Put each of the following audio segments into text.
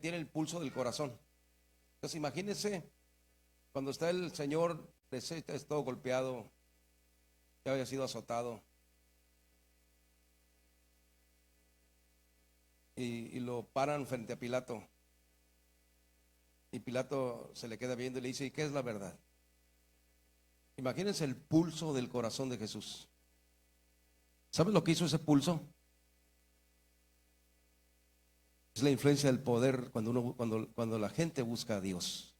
tiene el pulso del corazón. Entonces imagínense cuando está el Señor, está todo golpeado, ya había sido azotado, y lo paran frente a Pilato, y Pilato se le queda viendo y le dice: ¿y qué es la verdad? Imagínense el pulso del corazón de Jesús. ¿Sabes lo que hizo ese pulso? Es la influencia del poder cuando la gente busca a Dios.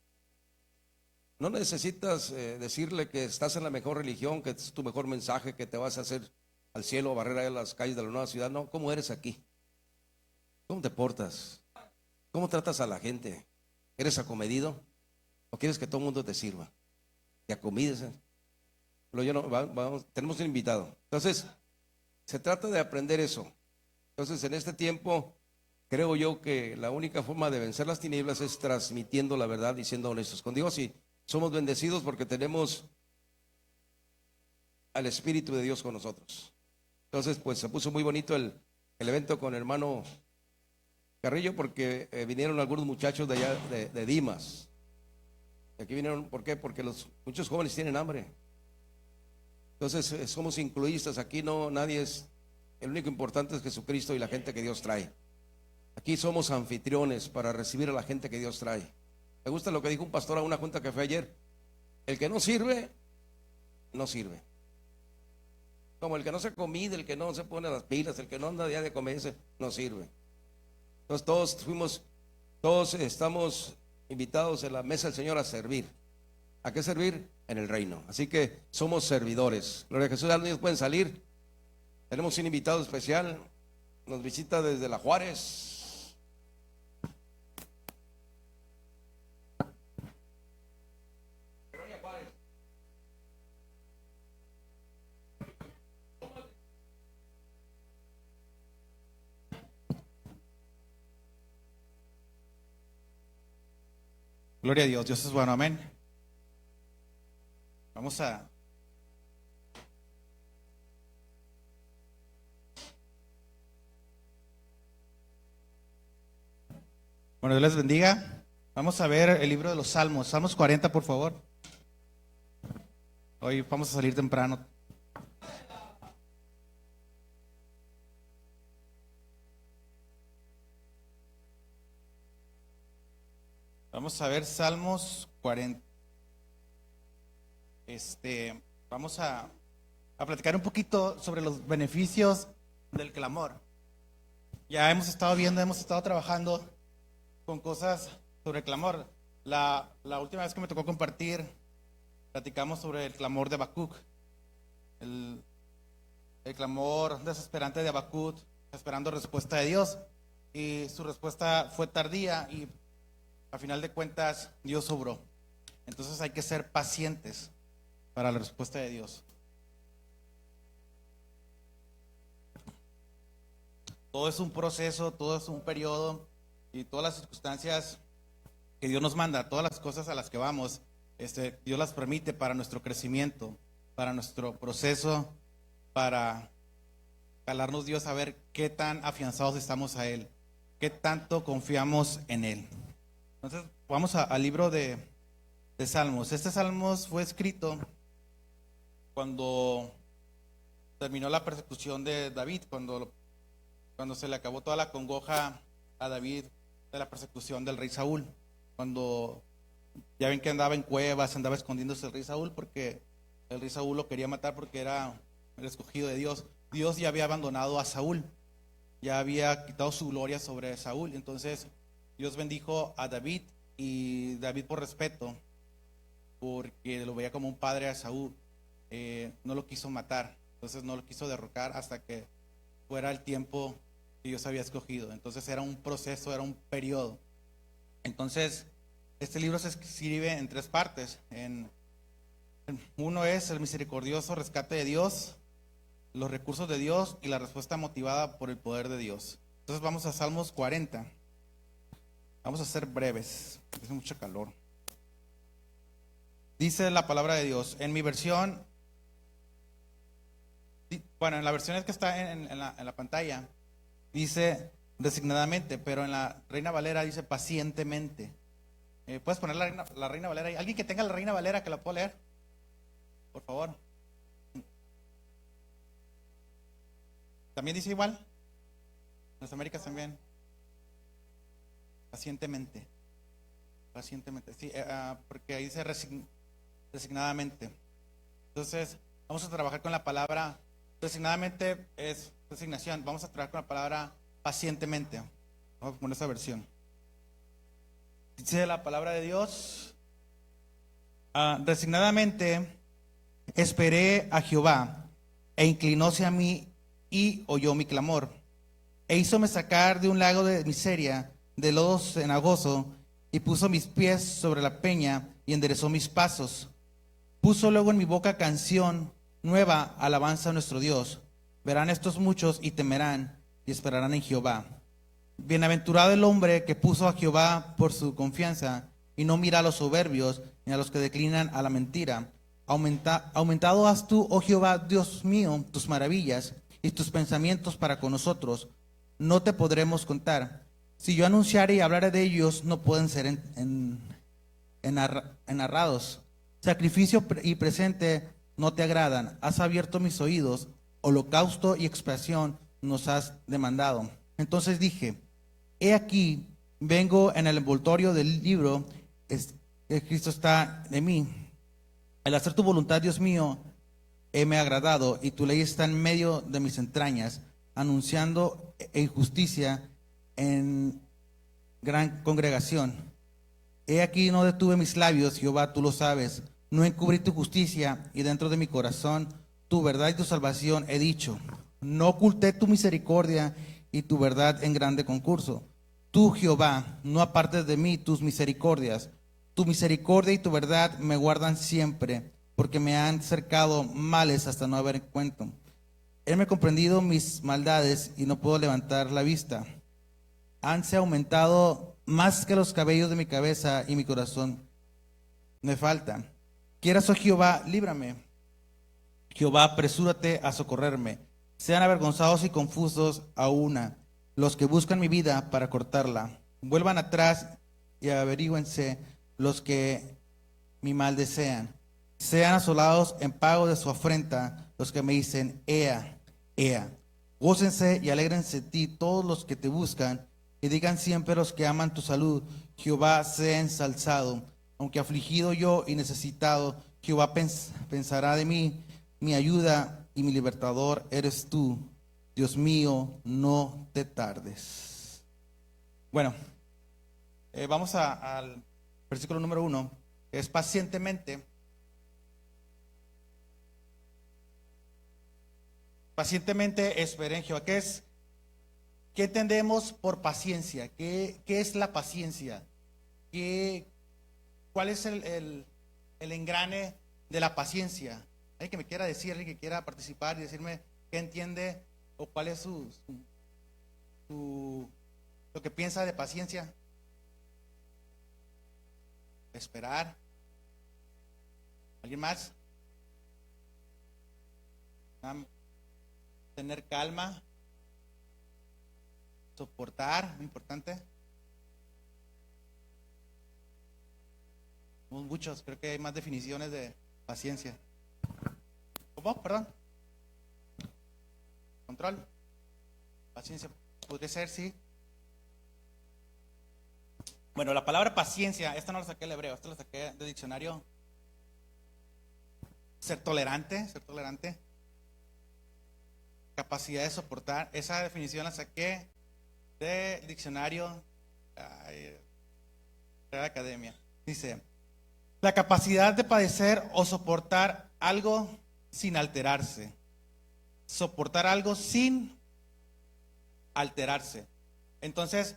No necesitas decirle que estás en la mejor religión, que es tu mejor mensaje, que te vas a hacer al cielo, a barrer a las calles de la nueva ciudad. No, ¿cómo eres aquí? ¿Cómo te portas? ¿Cómo tratas a la gente? ¿Eres acomedido? ¿O quieres que todo el mundo te sirva? ¿Te acomides? Tenemos un invitado. Entonces, se trata de aprender eso. Entonces, en este tiempo, creo yo que la única forma de vencer las tinieblas es transmitiendo la verdad y siendo honestos con Dios. Y somos bendecidos porque tenemos al Espíritu de Dios con nosotros. Entonces, pues se puso muy bonito el evento con el hermano Carrillo, porque vinieron algunos muchachos de allá de Dimas. Aquí vinieron, ¿por qué? Porque muchos jóvenes tienen hambre. Entonces somos incluistas, aquí no, nadie es, el único importante es Jesucristo y la gente que Dios trae. Aquí somos anfitriones para recibir a la gente que Dios trae. Me gusta lo que dijo un pastor a una junta que fue ayer: el que no sirve, no sirve. Como el que no se comide, el que no se pone las pilas, el que no anda día de comerse, no sirve. Entonces todos estamos invitados en la mesa del Señor a servir. ¿A qué servir? En el reino. Así que somos servidores. Gloria a Jesús. ¿Ya los niños pueden salir? Tenemos un invitado especial. Nos visita desde La Juárez. Gloria a Dios, Dios es bueno, amén. Vamos a Bueno, Dios les bendiga. Vamos a ver el libro de los Salmos, Salmos 40, por favor. Hoy vamos a salir temprano. Vamos a ver Salmos 40. Vamos a platicar un poquito sobre los beneficios del clamor. Ya hemos estado viendo, hemos estado trabajando con cosas sobre el clamor. La última vez que me tocó compartir, platicamos sobre el clamor de Habacuc, el clamor desesperante de Habacuc, esperando respuesta de Dios, y su respuesta fue tardía y a final de cuentas Dios obró. Entonces hay que ser pacientes para la respuesta de Dios. Todo es un proceso, todo es un periodo, y todas las circunstancias que Dios nos manda, todas las cosas a las que vamos, Dios las permite para nuestro crecimiento, para nuestro proceso, para calarnos Dios a ver qué tan afianzados estamos a Él, qué tanto confiamos en Él. Entonces vamos al libro de Salmos. Este Salmos fue escrito cuando terminó la persecución de David, cuando se le acabó toda la congoja a David de la persecución del rey Saúl. Cuando ya ven que andaba en cuevas, andaba escondiéndose el rey Saúl, porque el rey Saúl lo quería matar porque era el escogido de Dios. Dios ya había abandonado a Saúl, ya había quitado su gloria sobre Saúl. Entonces Dios bendijo a David, y David, por respeto, porque lo veía como un padre a Saúl, no lo quiso matar. Entonces no lo quiso derrocar hasta que fuera el tiempo que Dios había escogido. Entonces era un proceso, era un periodo. Entonces este libro se escribe en tres partes. Uno es el misericordioso rescate de Dios, los recursos de Dios y la respuesta motivada por el poder de Dios. Entonces vamos a Salmos 40. Vamos a ser breves, hace mucho calor. Dice la palabra de Dios en mi versión, bueno, en la versión que está en la pantalla, dice: resignadamente, pero en la Reina Valera dice pacientemente. ¿Puedes poner la Reina Valera ahí? ¿Alguien que tenga la Reina Valera que la pueda leer? Por favor. ¿También dice igual? En las Américas también. Pacientemente. Pacientemente. Sí, porque ahí dice resignadamente. Entonces, vamos a trabajar con la palabra, resignadamente es resignación. Vamos a trabajar con la palabra pacientemente. Vamos a poner esa versión. Dice la palabra de Dios: resignadamente esperé a Jehová, e inclinóse a mí y oyó mi clamor, e hízome sacar de un lago de miseria, de lodo cenagoso, y puso mis pies sobre la peña y enderezó mis pasos. Puso luego en mi boca canción nueva, alabanza a nuestro Dios. Verán estos muchos y temerán y esperarán en Jehová. Bienaventurado el hombre que puso a Jehová por su confianza y no mira a los soberbios ni a los que declinan a la mentira. Aumentado has tú, oh Jehová, Dios mío, tus maravillas y tus pensamientos para con nosotros. No te podremos contar. Si yo anunciare y hablara de ellos, no pueden ser narrados. Sacrificio y presente no te agradan. Has abierto mis oídos. Holocausto y expiación nos has demandado. Entonces dije: he aquí, vengo. En el envoltorio del libro, Cristo está de mí. El hacer tu voluntad, Dios mío, me ha agradado, y tu ley está en medio de mis entrañas, anunciando justicia en gran congregación. He aquí, no detuve mis labios, Jehová, tú lo sabes. No encubrí tu justicia, y dentro de mi corazón tu verdad y tu salvación he dicho. No oculté tu misericordia y tu verdad en grande concurso. Tú, Jehová, no apartes de mí tus misericordias. Tu misericordia y tu verdad me guardan siempre, porque me han cercado males hasta no haber cuento. Heme comprendido mis maldades y no puedo levantar la vista. Hanse aumentado más que los cabellos de mi cabeza, y mi corazón me falta. Quieras, oh Jehová, líbrame. Jehová, apresúrate a socorrerme. Sean avergonzados y confusos a una los que buscan mi vida para cortarla. Vuelvan atrás y averígüense los que mi mal desean. Sean asolados en pago de su afrenta los que me dicen: ea, ea. Gócense y alégrense en ti todos los que te buscan, y digan siempre los que aman tu salud: Jehová sea ensalzado. Aunque afligido yo y necesitado, Jehová pensará de mí. Mi ayuda y mi libertador eres tú. Dios mío, no te tardes. Bueno, vamos al versículo número 1, que es pacientemente. Pacientemente esperé en Jehová. ¿Qué entendemos por paciencia? ¿Qué es la paciencia? ¿Cuál es el engrane de la paciencia? Alguien que me quiera decir, alguien que quiera participar y decirme qué entiende o cuál es lo que piensa de paciencia. Esperar. ¿Alguien más? Tener calma. Soportar, muy importante. Muchos, creo que hay más definiciones de paciencia. ¿Cómo? Perdón. Control. Paciencia. Podría ser, sí. Bueno, la palabra paciencia, esta no la saqué del hebreo, esta la saqué del diccionario. Ser tolerante. Capacidad de soportar. Esa definición la saqué del diccionario de la Academia. Dice: la capacidad de padecer o soportar algo sin alterarse. Soportar algo sin alterarse. Entonces,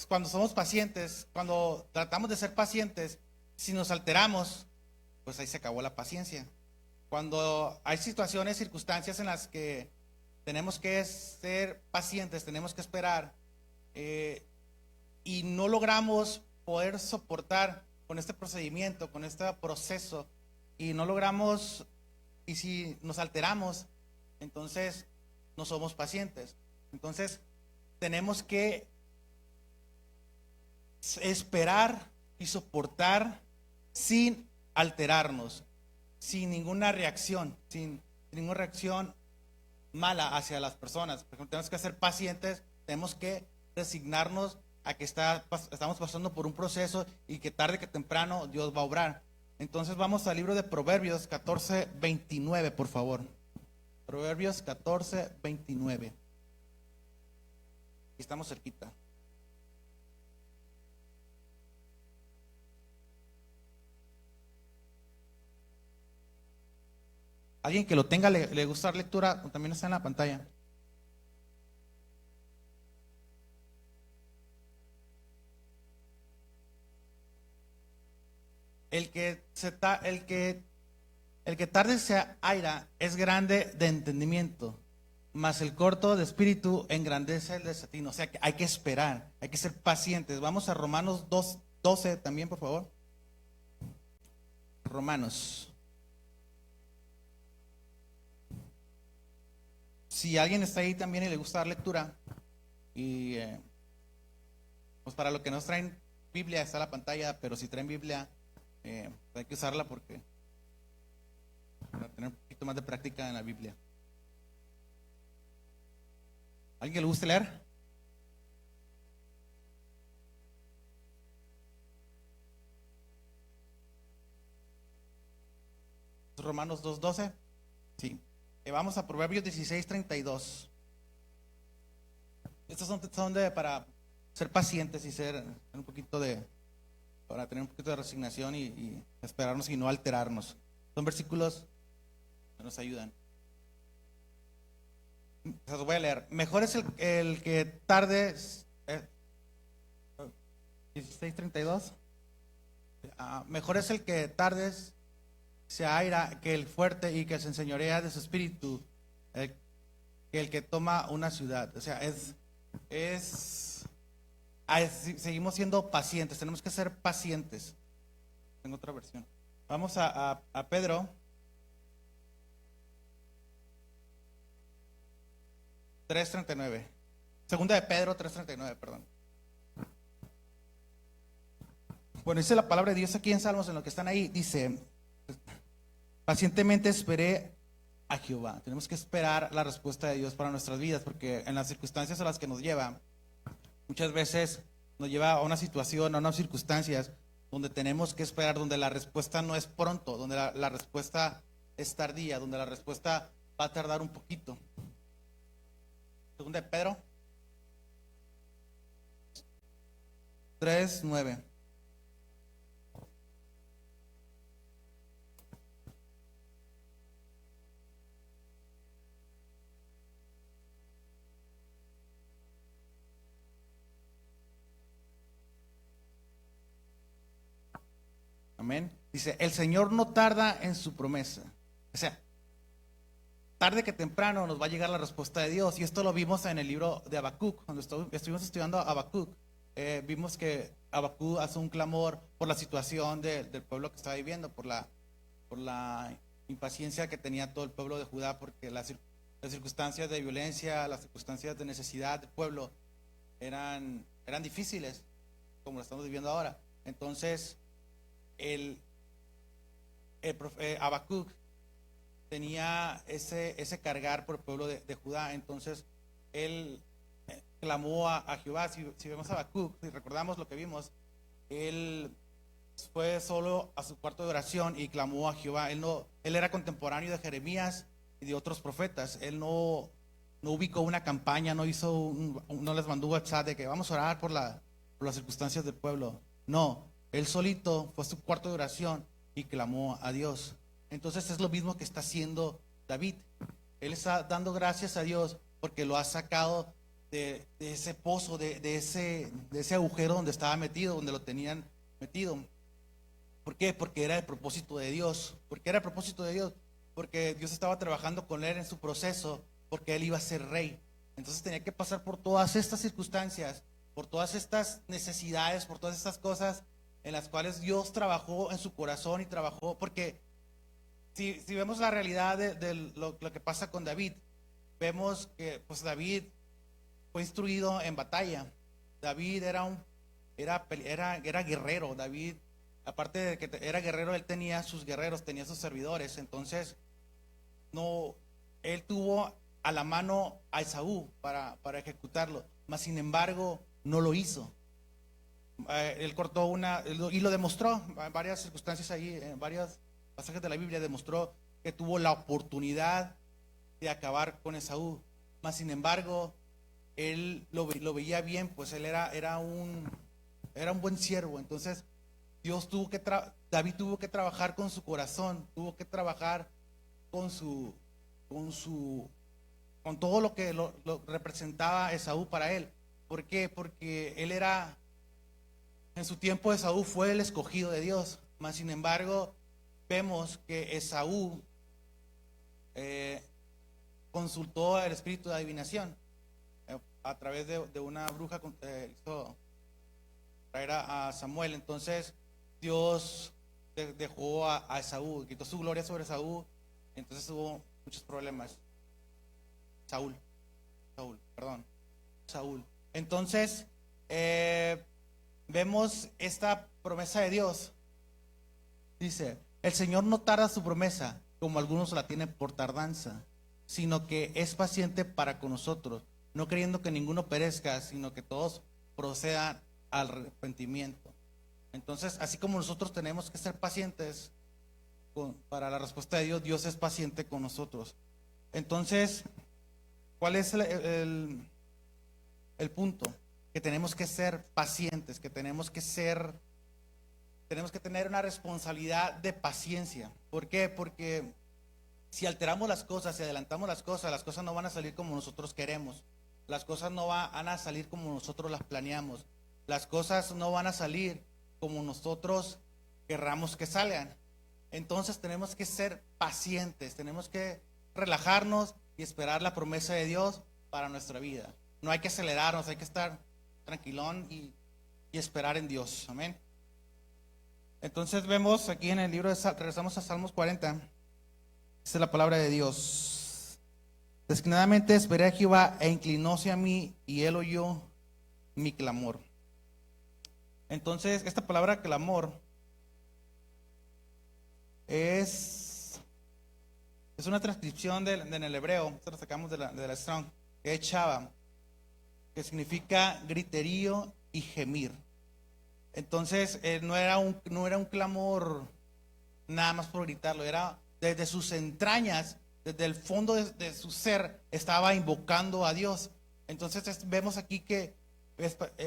cuando somos pacientes, cuando tratamos de ser pacientes, si nos alteramos, pues ahí se acabó la paciencia. Cuando hay situaciones, circunstancias en las que tenemos que ser pacientes, tenemos que esperar, y no logramos poder soportar con este procedimiento, con este proceso, y no logramos, y si nos alteramos, entonces no somos pacientes. Entonces, tenemos que esperar y soportar sin alterarnos, sin ninguna reacción, sin ninguna reacción mala hacia las personas. Por ejemplo, tenemos que ser pacientes, tenemos que resignarnos a que estamos pasando por un proceso y que tarde que temprano Dios va a obrar. Entonces vamos al libro de Proverbios 14:29, por favor. Proverbios 14:29. Aquí estamos cerquita. Alguien que lo tenga, le gusta dar lectura, también está en la pantalla. El que tarde se aira es grande de entendimiento, mas el corto de espíritu engrandece el desatino. O sea que hay que esperar, hay que ser pacientes. Vamos a Romanos 2:12 también, por favor. Romanos. Si alguien está ahí también y le gusta dar lectura, y pues para los que no traen Biblia está la pantalla, pero si traen Biblia hay que usarla porque para tener un poquito más de práctica en la Biblia. ¿Alguien que le guste leer? Romanos 2:12. Sí. Vamos a Proverbios 16:32. Estos son para ser pacientes y para tener un poquito de resignación y esperarnos y no alterarnos. Son versículos que nos ayudan. Se los voy a leer. Mejor es el que tarde. 16:32. Mejor es el que tardes se aira que el fuerte y que se enseñorea de su espíritu, que el que toma una ciudad. O sea, seguimos siendo pacientes, tenemos que ser pacientes. Tengo otra versión. Vamos a Pedro. Segunda de Pedro 3:39, perdón. Bueno, dice la palabra de Dios aquí en Salmos, en lo que están ahí, dice: pacientemente esperé a Jehová. Tenemos que esperar la respuesta de Dios para nuestras vidas, porque en las circunstancias a las que nos lleva, muchas veces nos lleva a una situación, a unas circunstancias donde tenemos que esperar, donde la respuesta no es pronto, donde la respuesta es tardía, donde la respuesta va a tardar un poquito. Segunda de Pedro 3:9. Amén. Dice: el Señor no tarda en su promesa. O sea, tarde que temprano nos va a llegar la respuesta de Dios. Y esto lo vimos en el libro de Habacuc. Cuando estuvimos estudiando Habacuc, vimos que Habacuc hace un clamor por la situación del pueblo que estaba viviendo, por la impaciencia que tenía todo el pueblo de Judá, porque las circunstancias de violencia, las circunstancias de necesidad del pueblo eran difíciles, como lo estamos viviendo ahora. Entonces, Habacuc tenía ese cargar por el pueblo de Judá. Entonces él clamó a Jehová. Si vemos a Habacuc, si recordamos lo que vimos, él fue solo a su cuarto de oración y clamó a Jehová. Él era contemporáneo de Jeremías y de otros profetas. Él no ubicó una campaña, no les mandó un WhatsApp de que vamos a orar por las circunstancias del pueblo. No, él solito fue a su cuarto de oración y clamó a Dios. Entonces es lo mismo que está haciendo David. Él está dando gracias a Dios porque lo ha sacado de ese pozo, de ese agujero donde estaba metido, donde lo tenían metido. ¿Por qué? Porque era el propósito de Dios. ¿Por qué era el propósito de Dios? Porque Dios estaba trabajando con él en su proceso, porque él iba a ser rey. Entonces tenía que pasar por todas estas circunstancias, por todas estas necesidades, por todas estas cosas en las cuales Dios trabajó en su corazón y trabajó, porque si vemos la realidad de lo que pasa con David, vemos que pues David fue instruido en batalla. David era guerrero. David, aparte de que era guerrero, él tenía sus guerreros, tenía sus servidores. Entonces, no, él tuvo a la mano a Esaú para ejecutarlo, mas sin embargo no lo hizo. Él cortó y lo demostró en varias circunstancias ahí, en varios pasajes de la Biblia, demostró que tuvo la oportunidad de acabar con Esaú, mas sin embargo él lo veía bien, pues él era un buen siervo. Entonces David tuvo que trabajar con su corazón, tuvo que trabajar con todo lo que lo representaba Esaú para él. ¿Por qué? Porque él era, en su tiempo Esaú fue el escogido de Dios, mas sin embargo vemos que Esaú consultó al espíritu de adivinación a través de una bruja, hizo traer a Samuel. Entonces Dios dejó a Esaú, quitó su gloria sobre Esaú. Entonces hubo muchos problemas. Saúl. Entonces vemos esta promesa de Dios. Dice: el Señor no tarda su promesa, como algunos la tienen por tardanza, sino que es paciente para con nosotros, no queriendo que ninguno perezca, sino que todos procedan al arrepentimiento. Entonces, así como nosotros tenemos que ser pacientes para la respuesta de Dios, Dios es paciente con nosotros. Entonces, ¿cuál es el punto? Que tenemos que ser pacientes, que tenemos que tener una responsabilidad de paciencia. ¿Por qué? Porque si alteramos las cosas, si adelantamos las cosas no van a salir como nosotros queremos. Las cosas no van a salir como nosotros las planeamos. Las cosas no van a salir como nosotros querramos que salgan. Entonces tenemos que ser pacientes, tenemos que relajarnos y esperar la promesa de Dios para nuestra vida. No hay que acelerarnos, hay que estar tranquilón y esperar en Dios. Amén. Entonces vemos aquí en el libro de regresamos a Salmos 40. Dice la palabra de Dios: designadamente esperé a Jehová e inclinóse a mí y él oyó mi clamor. Entonces esta palabra clamor es una transcripción en el hebreo, esto lo sacamos de la Strong, que es Shava, que significa griterío y gemir. Entonces no era un clamor nada más por gritarlo, era desde sus entrañas, desde el fondo de su ser, estaba invocando a Dios. Entonces vemos aquí que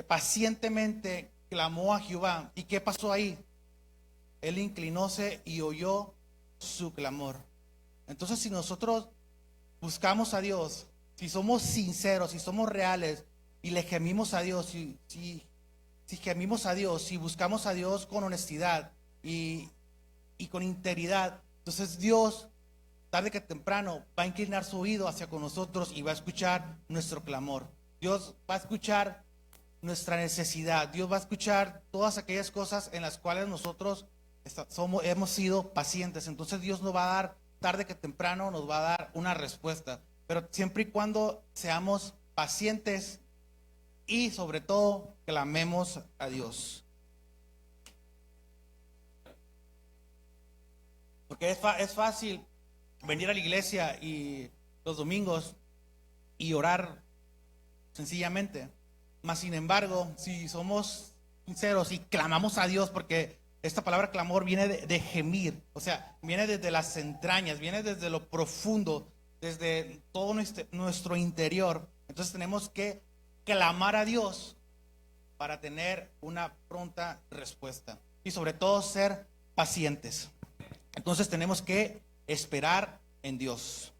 pacientemente clamó a Jehová. ¿Y qué pasó ahí? Él inclinóse y oyó su clamor. Entonces, si nosotros buscamos a Dios, si somos sinceros, si somos reales y le gemimos a Dios, si gemimos a Dios, si buscamos a Dios con honestidad y con integridad, entonces Dios, tarde que temprano, va a inclinar su oído hacia con nosotros y va a escuchar nuestro clamor. Dios va a escuchar nuestra necesidad. Dios va a escuchar todas aquellas cosas en las cuales nosotros hemos sido pacientes. Entonces Dios nos va a dar, tarde que temprano, nos va a dar una respuesta. Pero siempre y cuando seamos pacientes y sobre todo clamemos a Dios. Porque es fácil venir a la iglesia y los domingos y orar sencillamente. Mas sin embargo, si somos sinceros y clamamos a Dios, porque esta palabra clamor viene de gemir, o sea, viene desde las entrañas, viene desde lo profundo, desde todo nuestro interior. Entonces tenemos que clamar a Dios para tener una pronta respuesta y sobre todo ser pacientes. Entonces tenemos que esperar en Dios.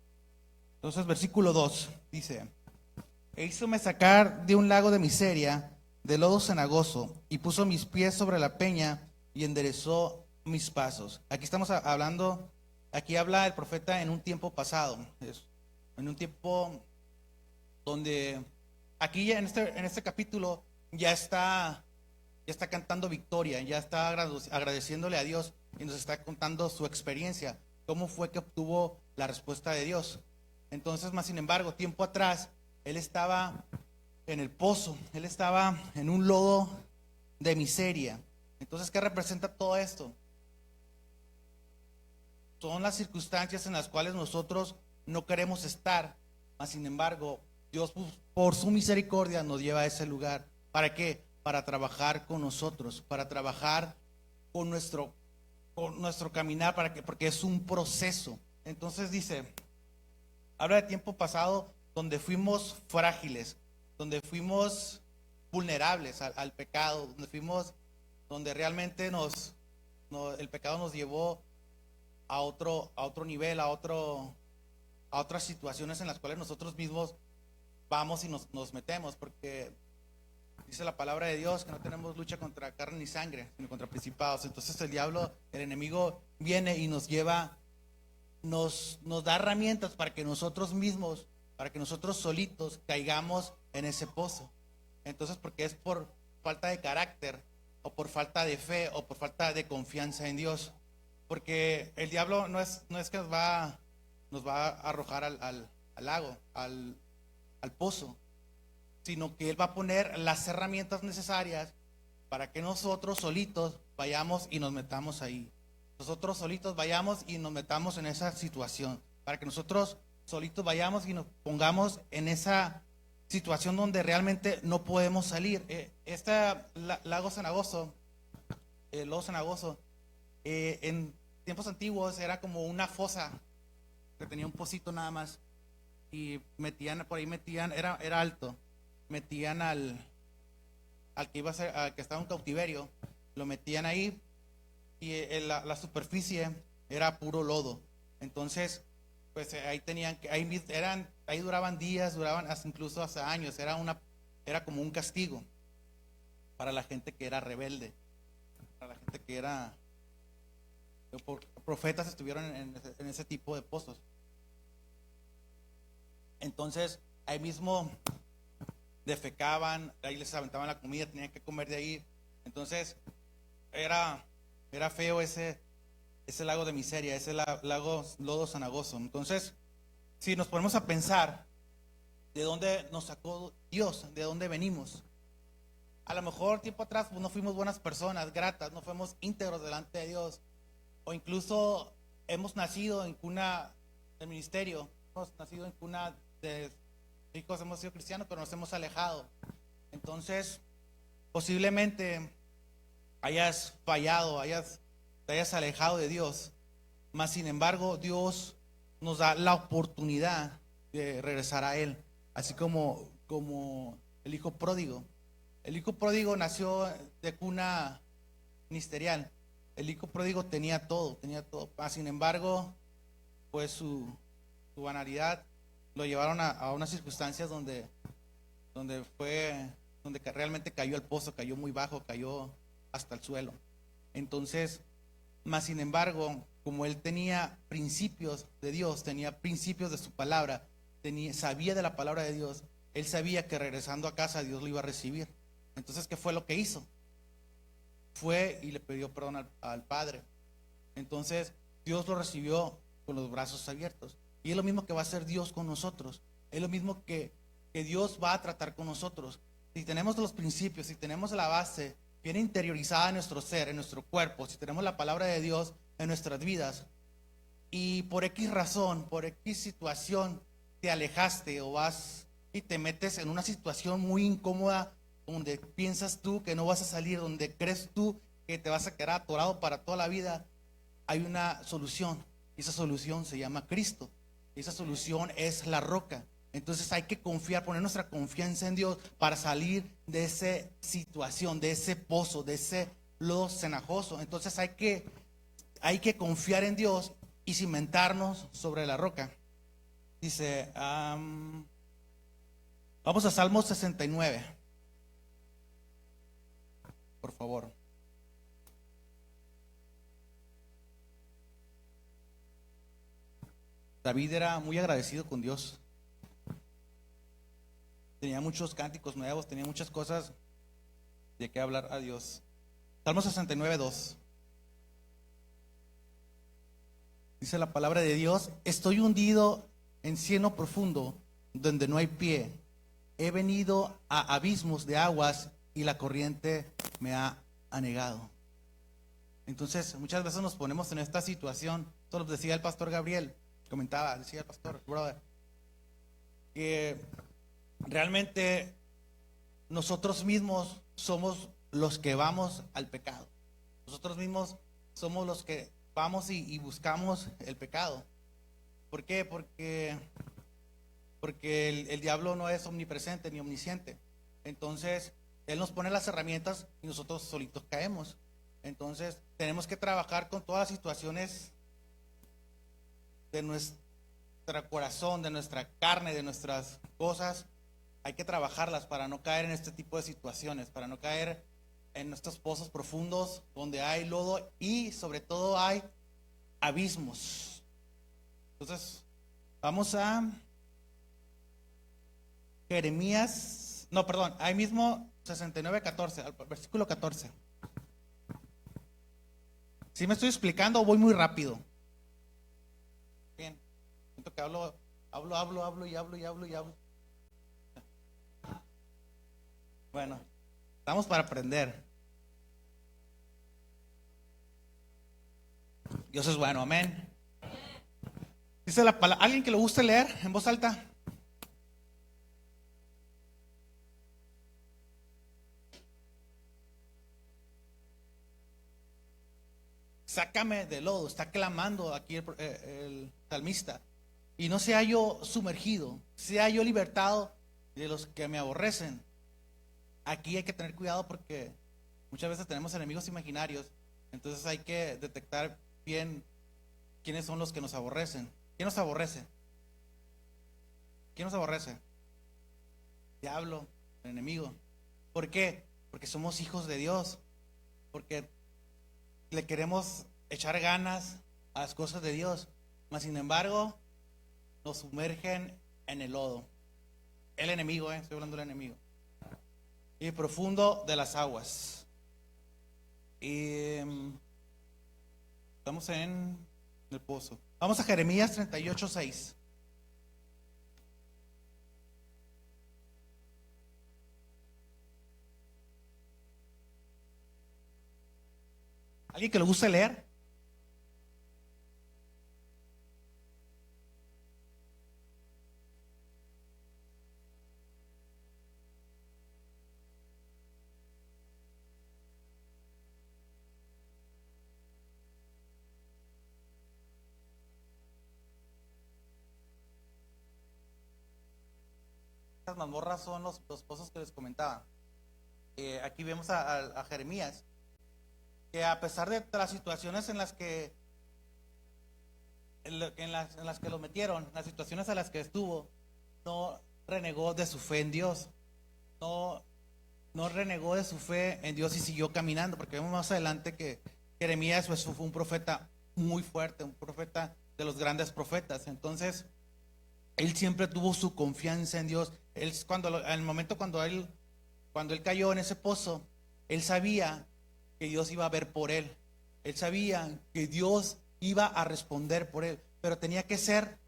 Entonces versículo 2 dice: e hízome sacar de un lago de miseria, de lodo cenagoso, y puso mis pies sobre la peña y enderezó mis pasos. Aquí estamos hablando, aquí habla el profeta en un tiempo pasado, en un tiempo donde aquí en este capítulo ya está cantando victoria, ya está agradeciéndole a Dios y nos está contando su experiencia, cómo fue que obtuvo la respuesta de Dios. Entonces, más sin embargo, tiempo atrás, él estaba en el pozo, él estaba en un lodo de miseria. Entonces, ¿qué representa todo esto? Son las circunstancias en las cuales nosotros no queremos estar, mas sin embargo, Dios por su misericordia nos lleva a ese lugar. ¿Para qué? Para trabajar con nosotros, para trabajar con nuestro caminar, ¿para qué? Porque es un proceso. Entonces dice, habla de tiempo pasado donde fuimos frágiles, donde fuimos vulnerables al pecado, donde realmente el pecado nos llevó a otro nivel, a otras situaciones en las cuales nosotros mismos vamos y nos metemos, porque dice la palabra de Dios que no tenemos lucha contra carne ni sangre, sino contra principados. Entonces el diablo, el enemigo, viene y nos lleva, nos da herramientas para que nosotros mismos, para que nosotros solitos caigamos en ese pozo. Entonces, porque es por falta de carácter, o por falta de fe, o por falta de confianza en Dios. Porque el diablo no es que nos va a arrojar al lago, al pozo, sino que él va a poner las herramientas necesarias para que nosotros solitos vayamos y nos metamos ahí. Nosotros solitos vayamos y nos metamos en esa situación, para que nosotros solitos vayamos y nos pongamos en esa situación donde realmente no podemos salir. Este lago Cenagoso, el lodo Cenagoso, en tiempos antiguos era como una fosa que tenía un pocito nada más, y por ahí metían, era alto, metían al que iba a ser, al que estaba en cautiverio, lo metían ahí, y la superficie era puro lodo. Entonces, pues ahí ahí duraban días, duraban incluso hasta años. Era como un castigo para la gente que era rebelde, para la gente que era profetas estuvieron en ese tipo de pozos. Entonces, ahí mismo defecaban, ahí les aventaban la comida, tenían que comer de ahí. Entonces, era feo ese lago de miseria, ese lago lodo Cenagoso. Entonces, si nos ponemos a pensar de dónde nos sacó Dios, de dónde venimos, a lo mejor tiempo atrás pues, no fuimos buenas personas, gratas, no fuimos íntegros delante de Dios, o incluso hemos nacido en cuna del ministerio, hemos nacido en cuna de ricos, hemos sido cristianos, pero nos hemos alejado. Entonces, posiblemente hayas fallado, te hayas alejado de Dios, mas sin embargo Dios nos da la oportunidad de regresar a Él, así como el hijo pródigo. El hijo pródigo nació de cuna ministerial. El hijo pródigo tenía todo, mas sin embargo, pues su banalidad lo llevaron a unas circunstancias donde realmente cayó al pozo, cayó muy bajo, cayó hasta el suelo. Entonces, mas sin embargo, como él tenía principios de Dios, tenía principios de su palabra, sabía de la palabra de Dios, él sabía que regresando a casa Dios lo iba a recibir. Entonces, ¿qué fue lo que hizo? Fue y le pidió perdón al Padre. Entonces, Dios lo recibió con los brazos abiertos. Y es lo mismo que va a hacer Dios con nosotros. Es lo mismo que Dios va a tratar con nosotros. Si tenemos los principios, si tenemos la base bien interiorizada en nuestro ser, en nuestro cuerpo, si tenemos la palabra de Dios en nuestras vidas, y por X razón, por X situación, te alejaste o vas y te metes en una situación muy incómoda, donde piensas tú que no vas a salir, donde crees tú que te vas a quedar atorado para toda la vida, hay una solución. Y esa solución se llama Cristo. Y esa solución es la roca. Entonces hay que confiar, poner nuestra confianza en Dios para salir de esa situación, de ese pozo, de ese lodo cenagoso. Entonces hay que confiar en Dios y cimentarnos sobre la roca. Dice, vamos a Salmo 69. Por favor. David era muy agradecido con Dios. Tenía muchos cánticos nuevos, tenía muchas cosas de qué hablar a Dios. Salmo 69, 2. Dice la palabra de Dios: estoy hundido en cieno profundo, donde no hay pie. he venido a abismos de aguas y la corriente me ha anegado. Entonces, muchas veces nos ponemos en esta situación. Esto lo decía el pastor Gabriel, decía el pastor, brother, que realmente nosotros mismos somos los que vamos al pecado. Nosotros mismos somos los que vamos y buscamos el pecado. ¿Por qué? Porque el diablo no es omnipresente ni omnisciente. Entonces, él nos pone las herramientas y nosotros solitos caemos. Entonces, tenemos que trabajar con todas las situaciones de nuestro corazón, de nuestra carne, de nuestras cosas. Hay que trabajarlas para no caer en este tipo de situaciones, para no caer en estos pozos profundos donde hay lodo y sobre todo hay abismos. Entonces, vamos a Jeremías, ahí mismo 69:14, al versículo 14. ¿Sí me estoy explicando o voy muy rápido? Bien, siento que hablo y hablo. Bueno, estamos para aprender. Dios es bueno, amén. Dice la palabra, ¿alguien que le guste leer en voz alta? Sácame del lodo, está clamando aquí el salmista. Y no sea yo sumergido, sea yo libertado de los que me aborrecen. Aquí hay que tener cuidado porque muchas veces tenemos enemigos imaginarios. Entonces hay que detectar bien quiénes son los que nos aborrecen. ¿Quién nos aborrece? ¿Quién nos aborrece? Diablo, el enemigo. ¿Por qué? Porque somos hijos de Dios. Porque le queremos echar ganas a las cosas de Dios. Mas sin embargo, nos sumergen en el lodo. El enemigo, estoy hablando del enemigo. Y profundo de las aguas. Y estamos en el pozo. Vamos a Jeremías 38:6. ¿Alguien que le guste leer? Las mazmorras son los pozos que les comentaba. Aquí vemos a Jeremías, que a pesar de las situaciones en las que lo metieron, las situaciones en las que estuvo, no renegó de su fe en Dios, no renegó de su fe en Dios y siguió caminando, porque vemos más adelante que Jeremías fue un profeta muy fuerte, un profeta de los grandes profetas. Entonces, él siempre tuvo su confianza en Dios. En el momento cuando él cayó en ese pozo, él sabía que Dios iba a ver por él. Él sabía que Dios iba a responder por él, pero tenía que ser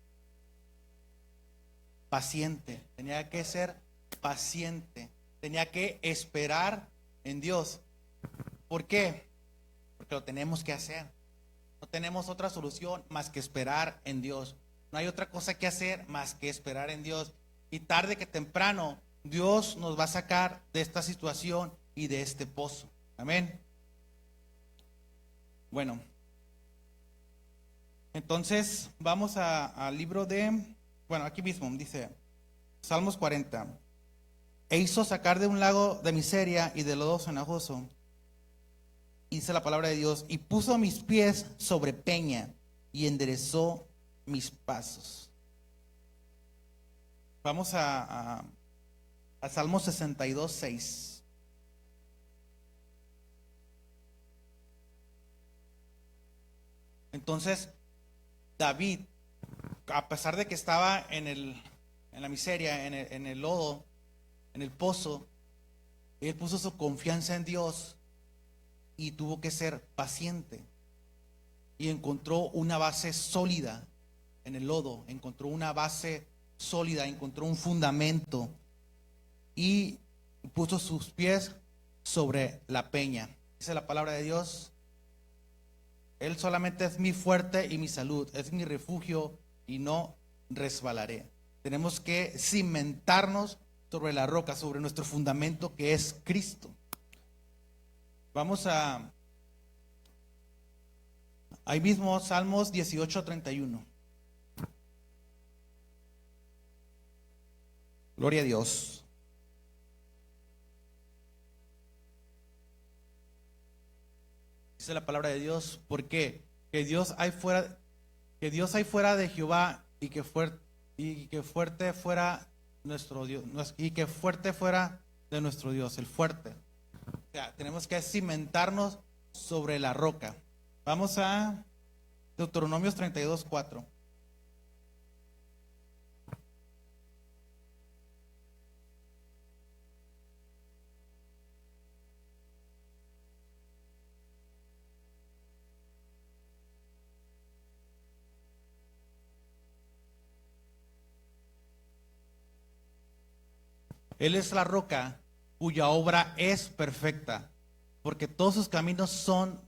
paciente, tenía que esperar en Dios. ¿Por qué? Porque lo tenemos que hacer. No tenemos otra solución más que esperar en Dios. No hay otra cosa que hacer más que esperar en Dios. Y tarde que temprano, Dios nos va a sacar de esta situación y de este pozo. Amén. Bueno, entonces vamos al libro aquí mismo dice, Salmos 40. E hizo sacar de un lago de miseria y de lodo cenagoso. Dice la palabra de Dios, y puso mis pies sobre peña y enderezó mis pasos. Vamos a Salmo 62:6. Entonces, David, a pesar de que estaba en la miseria, en el lodo, en el pozo, él puso su confianza en Dios y tuvo que ser paciente. Y encontró una base sólida en el lodo, encontró una base sólida, encontró un fundamento. y puso sus pies sobre la peña. Dice la palabra de Dios: Él solamente es mi fuerte y mi salud, es mi refugio y no resbalaré. Tenemos que cimentarnos sobre la roca, sobre nuestro fundamento que es Cristo. Vamos a ahí mismo, Salmos 18:31. Gloria a Dios. Dice la palabra de Dios: ¿por qué? Que Dios hay fuera de Jehová, y que fuerte fuera nuestro Dios, y que fuerte fuera de nuestro Dios, el fuerte. O sea, tenemos que cimentarnos sobre la roca. Vamos a Deuteronomios 32:4. Él es la roca cuya obra es perfecta, porque todos sus caminos son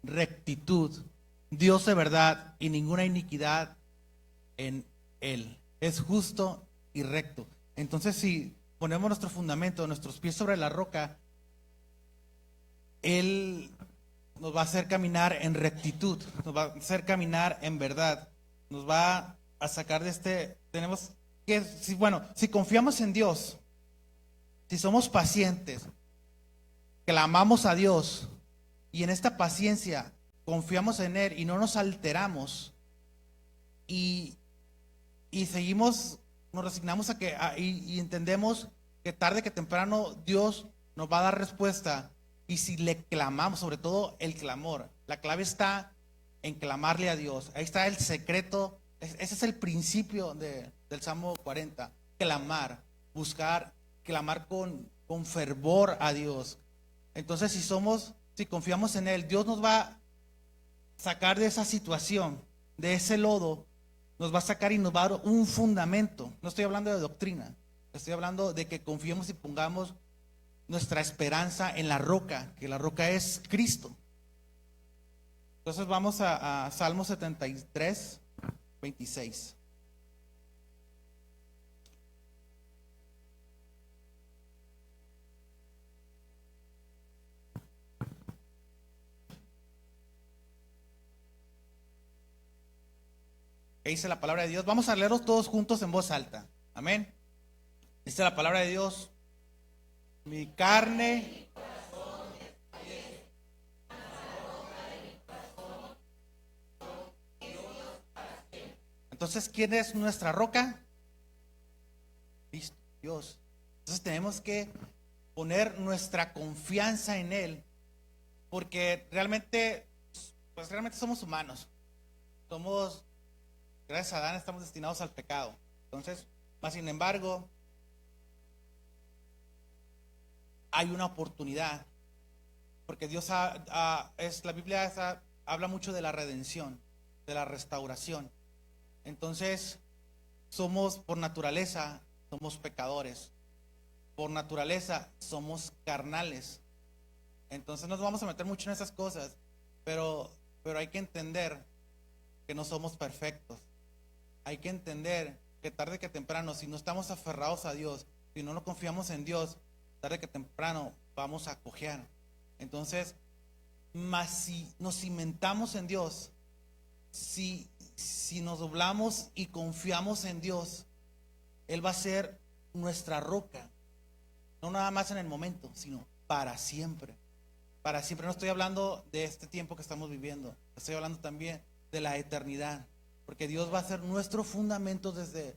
rectitud, Dios de verdad y ninguna iniquidad en él. Es justo y recto. Entonces, si ponemos nuestro fundamento, nuestros pies sobre la roca, Él nos va a hacer caminar en rectitud, nos va a hacer caminar en verdad, nos va a sacar de tenemos que, si confiamos en Dios, si somos pacientes, clamamos a Dios y en esta paciencia confiamos en Él y no nos alteramos y seguimos, nos resignamos y entendemos que tarde que temprano Dios nos va a dar respuesta. Y si le clamamos, sobre todo el clamor, la clave está en clamarle a Dios. Ahí está el secreto, ese es el principio del Salmo 40, clamar, buscar, clamar con fervor a Dios. Entonces, si confiamos en Él, Dios nos va a sacar de esa situación, de ese lodo, nos va a sacar y nos va a dar un fundamento. No estoy hablando de doctrina, estoy hablando de que confiemos y pongamos nuestra esperanza en la roca, que la roca es Cristo. Entonces vamos a Salmo 73:26. ¿Qué dice la palabra de Dios? Vamos a leerlos todos juntos en voz alta. Amén. Dice la palabra de Dios: mi carne Entonces, ¿quién es nuestra roca? Cristo, Dios. Entonces tenemos que poner nuestra confianza en Él, porque realmente somos humanos. Gracias a Adán, estamos destinados al pecado. Entonces, más sin embargo, hay una oportunidad, porque Dios la Biblia habla mucho de la redención, de la restauración. Entonces, por naturaleza, somos pecadores, por naturaleza, somos carnales. Entonces, no nos vamos a meter mucho en esas cosas, pero hay que entender que no somos perfectos. Hay que entender que tarde que temprano, si no estamos aferrados a Dios, si no confiamos en Dios, tarde que temprano vamos a cojear. Entonces, más si nos cimentamos en Dios, si nos doblamos y confiamos en Dios, Él va a ser nuestra roca, no nada más en el momento, sino para siempre. Para siempre. No estoy hablando de este tiempo que estamos viviendo, estoy hablando también de la eternidad, porque Dios va a ser nuestro fundamento desde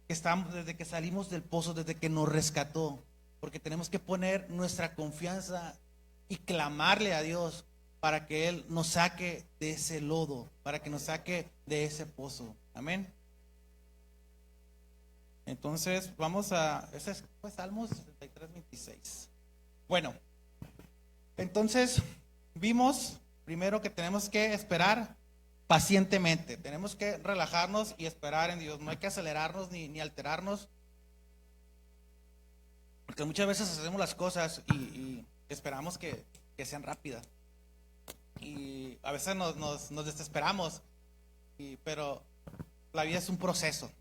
que salimos del pozo, desde que nos rescató, porque tenemos que poner nuestra confianza y clamarle a Dios para que Él nos saque de ese lodo, para que nos saque de ese pozo. Amén. Entonces vamos ese es Salmos 63:26. Bueno, entonces vimos primero que tenemos que esperar pacientemente, tenemos que relajarnos y esperar en Dios. No hay que acelerarnos ni alterarnos. Porque muchas veces hacemos las cosas y esperamos que sean rápidas. Y a veces nos desesperamos, pero la vida es un proceso.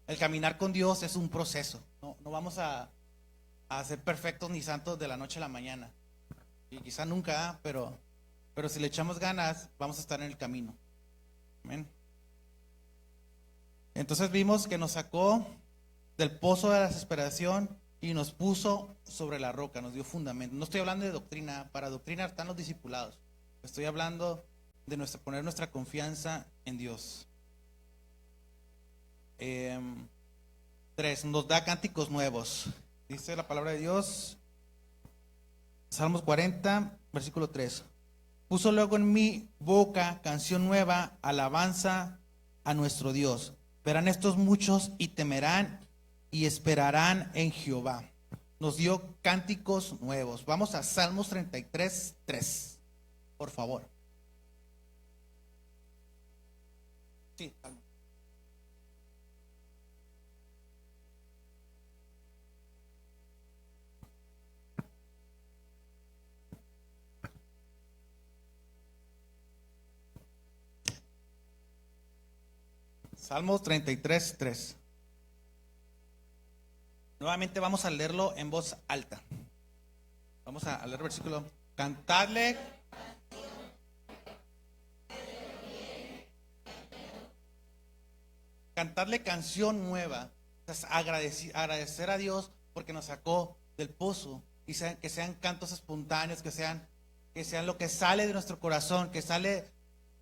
El caminar con Dios es un proceso. No vamos a ser perfectos ni santos de la noche a la mañana. Y quizá nunca, pero si le echamos ganas, vamos a estar en el camino. Amén. Entonces vimos que nos sacó del pozo de la desesperación y nos puso sobre la roca, nos dio fundamento. No estoy hablando de doctrina, para doctrina están los discipulados. Estoy hablando de poner nuestra confianza en Dios. 3, nos da cánticos nuevos. Dice la palabra de Dios, Salmos 40, versículo 3. Puso luego en mi boca canción nueva, alabanza a nuestro Dios. Verán estos muchos y temerán y esperarán en Jehová. Nos dio cánticos nuevos. Vamos a Salmos 33, 3. Por favor. Sí, Salmos. Salmos 33, 3. Nuevamente vamos a leerlo en voz alta. Vamos a leer el versículo. Cantadle. Cantadle canción nueva. Agradecer a Dios porque nos sacó del pozo. Y que sean cantos espontáneos, que sean lo que sale de nuestro corazón, que sale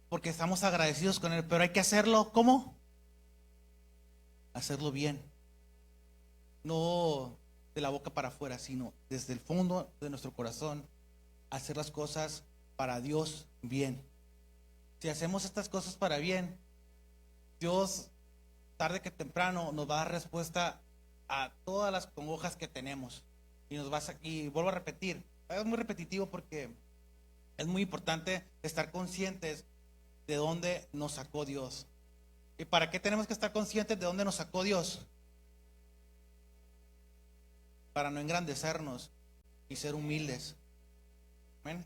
porque estamos agradecidos con Él. Pero hay que hacerlo, ¿cómo? Hacerlo bien. No de la boca para afuera, sino desde el fondo de nuestro corazón, hacer las cosas para Dios bien. Si hacemos estas cosas para bien, Dios tarde que temprano nos va a dar respuesta a todas las congojas que tenemos. Y vuelvo a repetir, es muy repetitivo porque es muy importante estar conscientes de dónde nos sacó Dios. ¿Y para qué tenemos que estar conscientes de dónde nos sacó Dios? Para no engrandecernos y ser humildes. ¿Amén?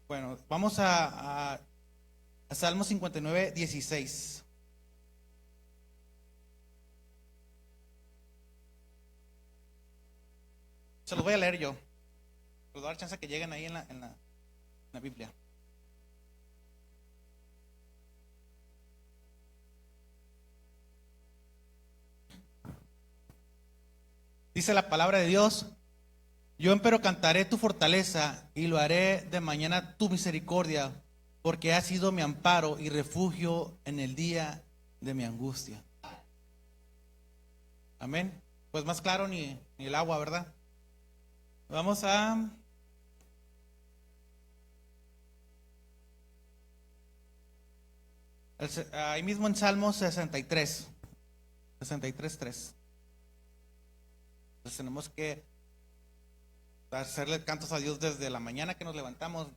Bueno, vamos a Salmo 59, 16. Se los voy a leer yo. Les voy a dar chance que lleguen ahí en la Biblia. Dice la palabra de Dios: yo empero cantaré tu fortaleza y lo haré de mañana tu misericordia, porque has sido mi amparo y refugio en el día de mi angustia. Amén. Pues más claro ni el agua, ¿verdad? Vamos ahí mismo en Salmos 63, 3. Entonces tenemos que hacerle cantos a Dios desde la mañana que nos levantamos,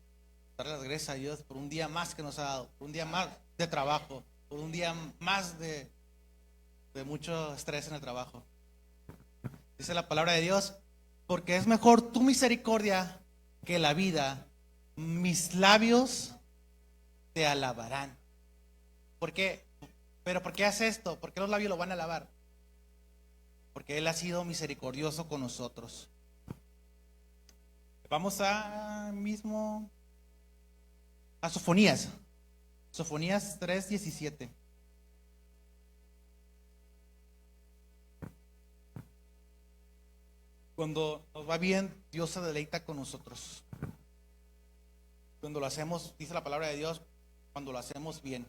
darle las gracias a Dios por un día más que nos ha dado, por un día más de trabajo, por un día más de mucho estrés en el trabajo. Dice la palabra de Dios: porque es mejor tu misericordia que la vida, mis labios te alabarán. ¿Por qué? ¿Pero por qué hace esto? ¿Por qué los labios lo van a alabar? Porque Él ha sido misericordioso con nosotros. Vamos a Sofonías. Sofonías 3:17. Cuando nos va bien, Dios se deleita con nosotros. Cuando lo hacemos, dice la palabra de Dios, cuando lo hacemos bien.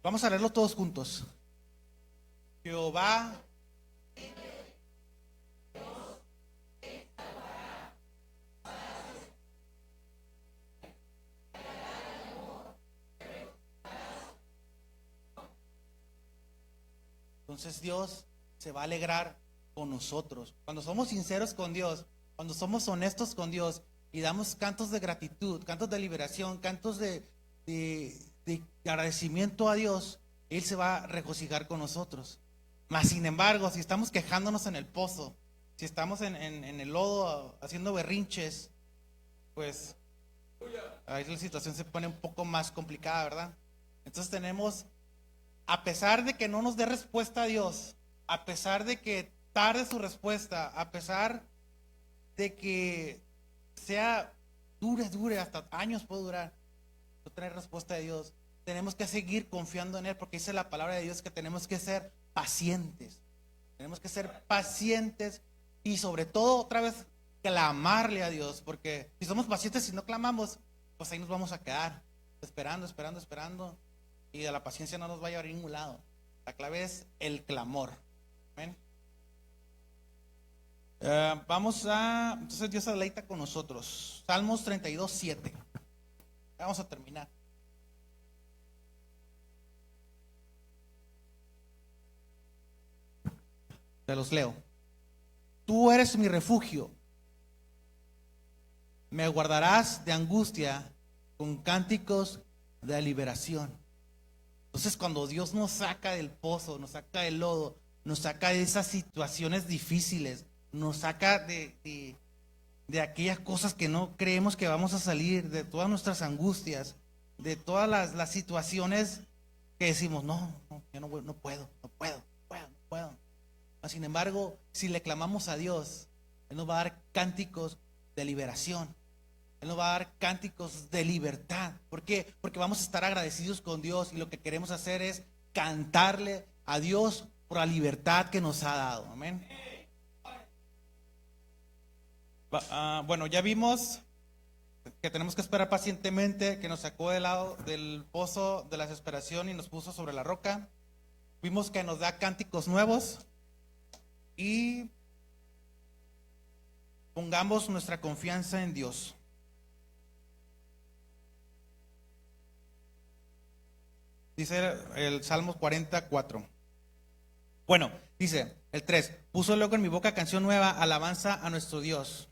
Vamos a leerlo todos juntos. Jehová entonces Dios se va a alegrar con nosotros. Cuando somos sinceros con Dios, cuando somos honestos con Dios y damos cantos de gratitud, cantos de liberación, cantos de agradecimiento a Dios, Él se va a regocijar con nosotros. Mas sin embargo, si estamos quejándonos en el pozo, si estamos en el lodo haciendo berrinches, pues ahí la situación se pone un poco más complicada, ¿verdad? Entonces tenemos, a pesar de que no nos dé respuesta a Dios, a pesar de que tarde su respuesta, a pesar de que sea dure, hasta años puede durar, no tener respuesta de Dios, tenemos que seguir confiando en Él, porque dice la palabra de Dios que tenemos que ser pacientes. Tenemos que ser pacientes y sobre todo, otra vez, clamarle a Dios, porque si somos pacientes y no clamamos, pues ahí nos vamos a quedar esperando, y de la paciencia no nos va a llevar a ningún lado. La clave es el clamor. ¿Amén? Entonces Dios se deleita con nosotros. Salmos 32, 7. Vamos a terminar. Te los leo. Tú eres mi refugio. Me guardarás de angustia con cánticos de liberación. Entonces, cuando Dios nos saca del pozo, nos saca del lodo, nos saca de esas situaciones difíciles, nos saca de aquellas cosas que no creemos que vamos a salir, de todas nuestras angustias, de todas las situaciones que decimos, no, yo no puedo. Sin embargo, si le clamamos a Dios, Él nos va a dar cánticos de liberación. Él nos va a dar cánticos de libertad. ¿Por qué? Porque vamos a estar agradecidos con Dios y lo que queremos hacer es cantarle a Dios por la libertad que nos ha dado. Amén. Bueno, ya vimos que tenemos que esperar pacientemente, que nos sacó del pozo de la desesperación y nos puso sobre la roca. Vimos que nos da cánticos nuevos. Y pongamos nuestra confianza en Dios. Dice el Salmos 44. Bueno, dice el 3. Puso luego en mi boca canción nueva, alabanza a nuestro Dios.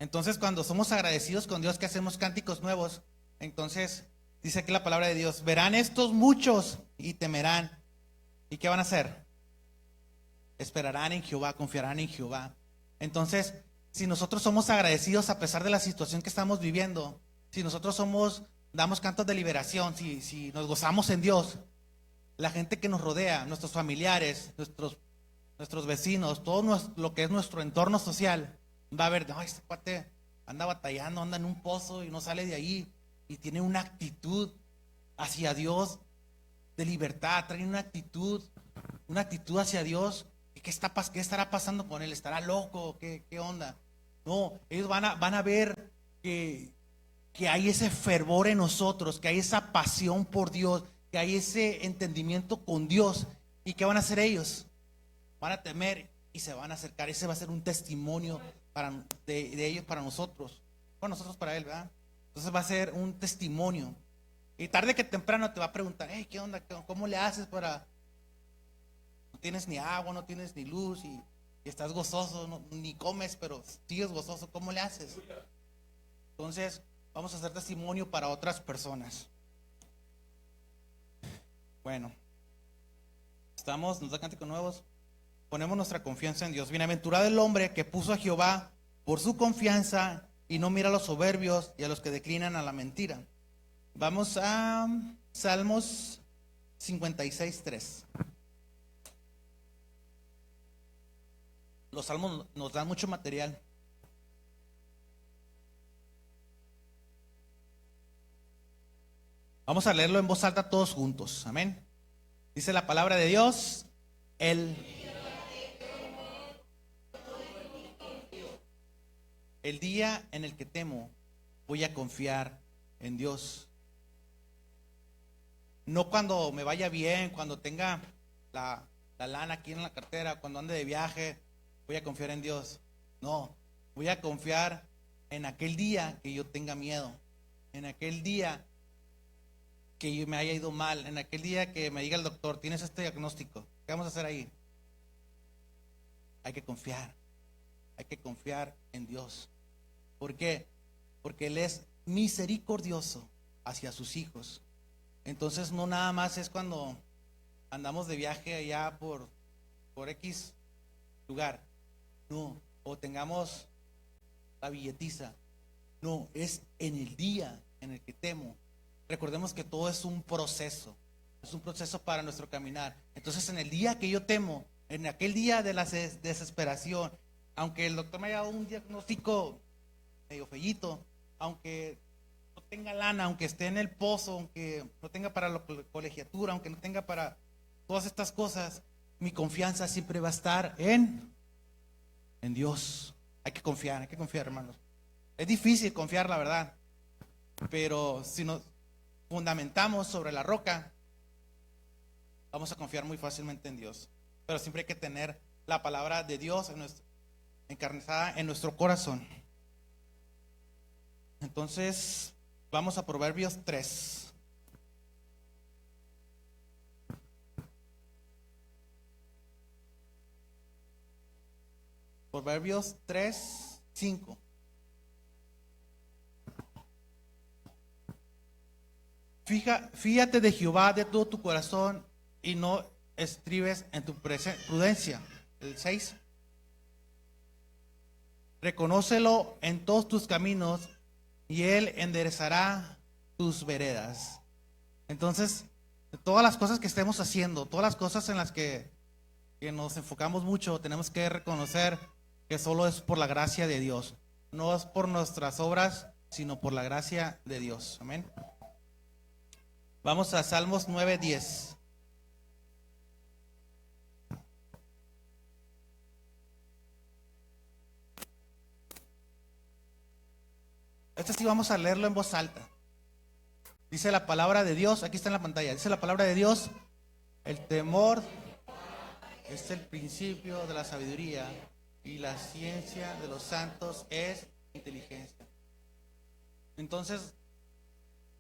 Entonces, cuando somos agradecidos con Dios, que hacemos cánticos nuevos, entonces dice aquí la palabra de Dios: verán estos muchos y temerán. ¿Y qué van a hacer? Esperarán en Jehová, confiarán en Jehová. Entonces, si nosotros somos agradecidos a pesar de la situación que estamos viviendo, si nosotros damos cantos de liberación, si nos gozamos en Dios, la gente que nos rodea, nuestros familiares, nuestros vecinos, todo lo que es nuestro entorno social, va a ver, no, este cuate anda batallando, anda en un pozo y no sale de ahí, y tiene una actitud hacia Dios de libertad, trae una actitud hacia Dios. ¿Qué estará pasando con él? ¿Estará loco? ¿Qué onda? No, ellos van a ver que hay ese fervor en nosotros, que hay esa pasión por Dios, que hay ese entendimiento con Dios. ¿Y qué van a hacer ellos? Van a temer y se van a acercar. Ese va a ser un testimonio de ellos para nosotros. Bueno, nosotros para él, ¿verdad? Entonces va a ser un testimonio. Y tarde que temprano te va a preguntar, hey, ¿qué onda? ¿Cómo le haces para...? No tienes ni agua, no tienes ni luz y estás gozoso, ni comes, pero sigues gozoso. ¿Cómo le haces? Entonces, vamos a hacer testimonio para otras personas. Bueno, nos da cánticos nuevos. Ponemos nuestra confianza en Dios. Bienaventurado el hombre que puso a Jehová por su confianza y no mira a los soberbios y a los que declinan a la mentira. Vamos a Salmos 56, 3. Los salmos nos dan mucho material. Vamos a leerlo en voz alta todos juntos. Amén. Dice la palabra de Dios: el día en el que temo, voy a confiar en Dios. No cuando me vaya bien, cuando tenga la lana aquí en la cartera, cuando ande de viaje, voy a confiar en Dios. No, voy a confiar en aquel día que yo tenga miedo, en aquel día que me haya ido mal, en aquel día que me diga el doctor, tienes este diagnóstico, ¿qué vamos a hacer ahí? Hay que confiar en Dios. ¿Por qué? Porque Él es misericordioso hacia sus hijos. Entonces no nada más es cuando andamos de viaje allá por por X lugar. No, o tengamos la billetiza. No, es en el día en el que temo. Recordemos que todo es un proceso para nuestro caminar. Entonces, en el día que yo temo, en aquel día de la desesperación, aunque el doctor me haya dado un diagnóstico medio fellito, aunque no tenga lana, aunque esté en el pozo, aunque no tenga para la colegiatura, aunque no tenga para todas estas cosas, mi confianza siempre va a estar en Dios. Hay que confiar, hermanos. Es difícil confiar, la verdad, pero si nos fundamentamos sobre la roca, vamos a confiar muy fácilmente en Dios. Pero siempre hay que tener la palabra de Dios encarnada en nuestro corazón. Entonces, vamos a Proverbios 3. Proverbios 3, 5. Fíjate de Jehová de todo tu corazón y no estribes en tu prudencia. El 6. Reconócelo en todos tus caminos y Él enderezará tus veredas. Entonces, todas las cosas que estemos haciendo, todas las cosas en las que nos enfocamos mucho, tenemos que reconocer que solo es por la gracia de Dios. No es por nuestras obras, sino por la gracia de Dios. Amén. Vamos a Salmos 9:10. Este sí vamos a leerlo en voz alta. Dice la palabra de Dios, aquí está en la pantalla, dice la palabra de Dios: el temor es el principio de la sabiduría y la ciencia de los santos es inteligencia. Entonces,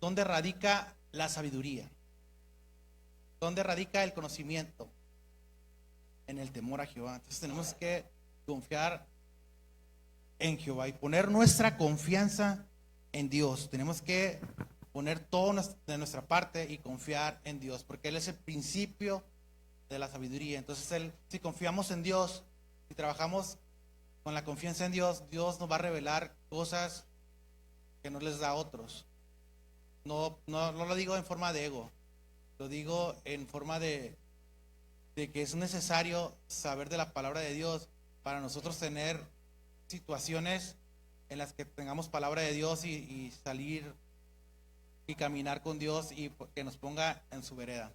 ¿dónde radica la sabiduría? ¿Dónde radica el conocimiento? En el temor a Jehová. Entonces tenemos que confiar en Jehová y poner nuestra confianza en Dios. Tenemos que poner todo de nuestra parte y confiar en Dios, porque Él es el principio de la sabiduría. Entonces, si confiamos en Dios y trabajamos con la confianza en Dios, Dios nos va a revelar cosas que no les da a otros. No lo digo en forma de ego, lo digo en forma de que es necesario saber de la palabra de Dios para nosotros tener situaciones en las que tengamos palabra de Dios y salir y caminar con Dios y que nos ponga en su vereda.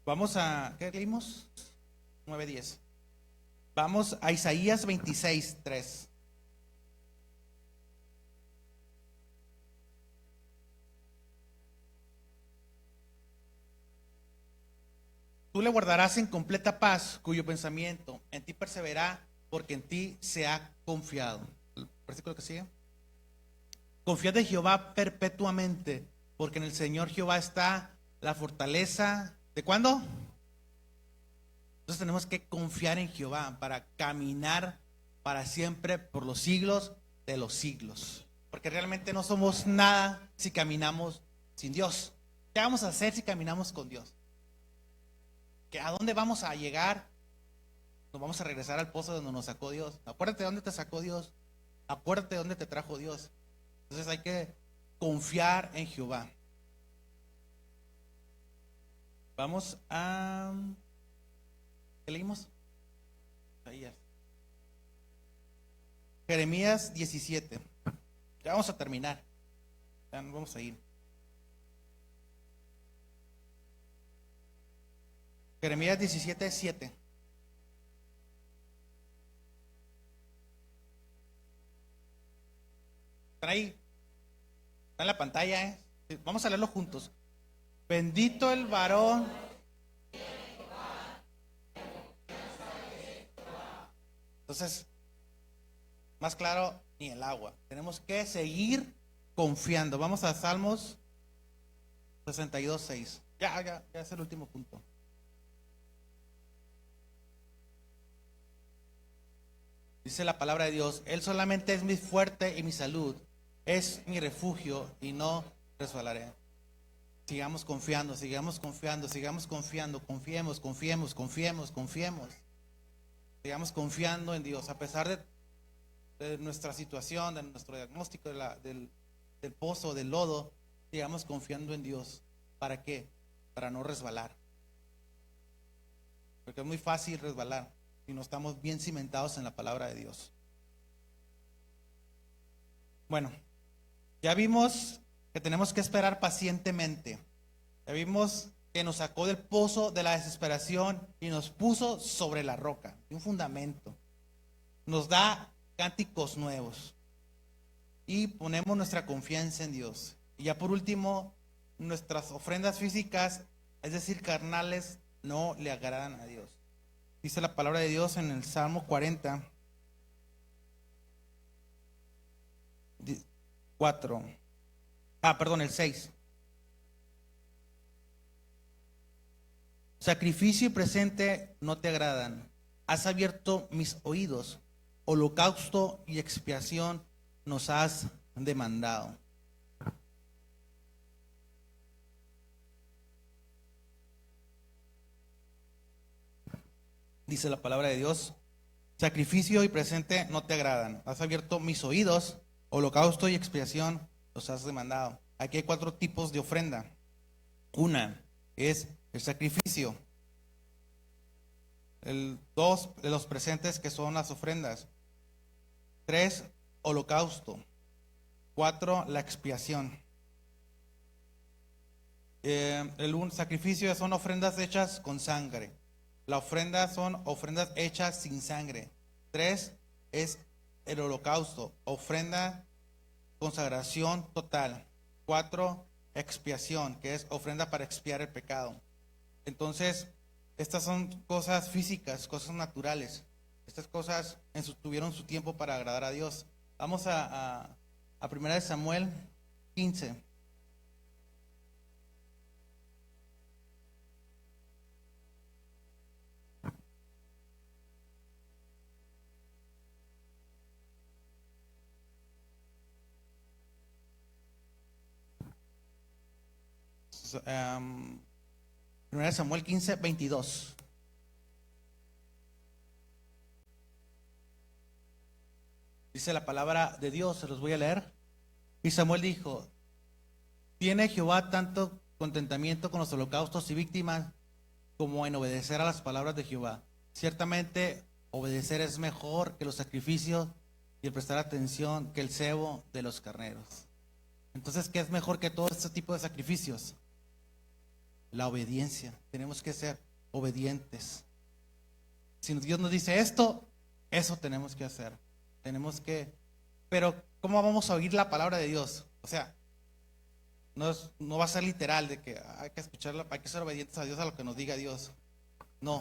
Vamos a, ¿qué leímos? 9:10. Vamos a Isaías 26:3. Tú le guardarás en completa paz, cuyo pensamiento en ti perseverará, porque en ti se ha confiado. El versículo que sigue. Confiad en Jehová perpetuamente, porque en el Señor Jehová está la fortaleza. ¿De cuándo? Entonces tenemos que confiar en Jehová para caminar para siempre por los siglos de los siglos. Porque realmente no somos nada si caminamos sin Dios. ¿Qué vamos a hacer si caminamos con Dios? ¿A dónde vamos a llegar? Nos vamos a regresar al pozo donde nos sacó Dios. Acuérdate de dónde te sacó Dios. Acuérdate de dónde te trajo Dios. Entonces hay que confiar en Jehová. Vamos a... ¿qué leímos? Jeremías 17. Ya vamos a terminar. Ya nos vamos a ir. Jeremías 17:7. ¿Están ahí? Está en la pantalla, ¿eh? Vamos a leerlo juntos. Bendito el varón. Entonces, más claro, ni el agua. Tenemos que seguir confiando. Vamos a Salmos 62:6. Ya es el último punto. Dice la palabra de Dios: Él solamente es mi fuerte y mi salud, es mi refugio y no resbalaré. sigamos confiando, sigamos confiando, sigamos confiando, confiemos. Sigamos confiando en Dios, a pesar de nuestra situación, de nuestro diagnóstico del pozo, del lodo, sigamos confiando en Dios. ¿Para qué? Para no resbalar. Porque es muy fácil resbalar si no estamos bien cimentados en la palabra de Dios. Bueno, ya vimos que tenemos que esperar pacientemente. Ya vimos que nos sacó del pozo de la desesperación y nos puso sobre la roca, un fundamento. Nos da cánticos nuevos y ponemos nuestra confianza en Dios. Y ya por último, nuestras ofrendas físicas, es decir, carnales, no le agradan a Dios. Dice la palabra de Dios en el Salmo 40, 6. Sacrificio y presente no te agradan. Has abierto mis oídos. Holocausto y expiación nos has demandado. Dice la palabra de Dios: sacrificio y presente no te agradan. Has abierto mis oídos. Holocausto y expiación los has demandado. Aquí hay 4 tipos de ofrenda. Una es el sacrificio. 2 de los presentes, que son las ofrendas. 3, holocausto. 4, la expiación. El sacrificio son ofrendas hechas con sangre. La ofrenda son ofrendas hechas sin sangre. 3 es el holocausto, ofrenda, consagración total. 4, expiación, que es ofrenda para expiar el pecado. Entonces, estas son cosas físicas, cosas naturales. Estas cosas tuvieron su tiempo para agradar a Dios. Vamos a 1 Samuel 15. Primera Samuel 15, 22. Dice la palabra de Dios, se los voy a leer. Y Samuel dijo: ¿tiene Jehová tanto contentamiento con los holocaustos y víctimas como en obedecer a las palabras de Jehová? Ciertamente obedecer es mejor que los sacrificios y el prestar atención que el cebo de los carneros. Entonces, ¿qué es mejor que todo este tipo de sacrificios? La obediencia. Tenemos que ser obedientes. Si Dios nos dice esto, eso tenemos que hacer. Pero ¿cómo vamos a oír la palabra de Dios? O sea, no va a ser literal de que hay que escucharla, hay que ser obedientes a Dios, a lo que nos diga Dios. No.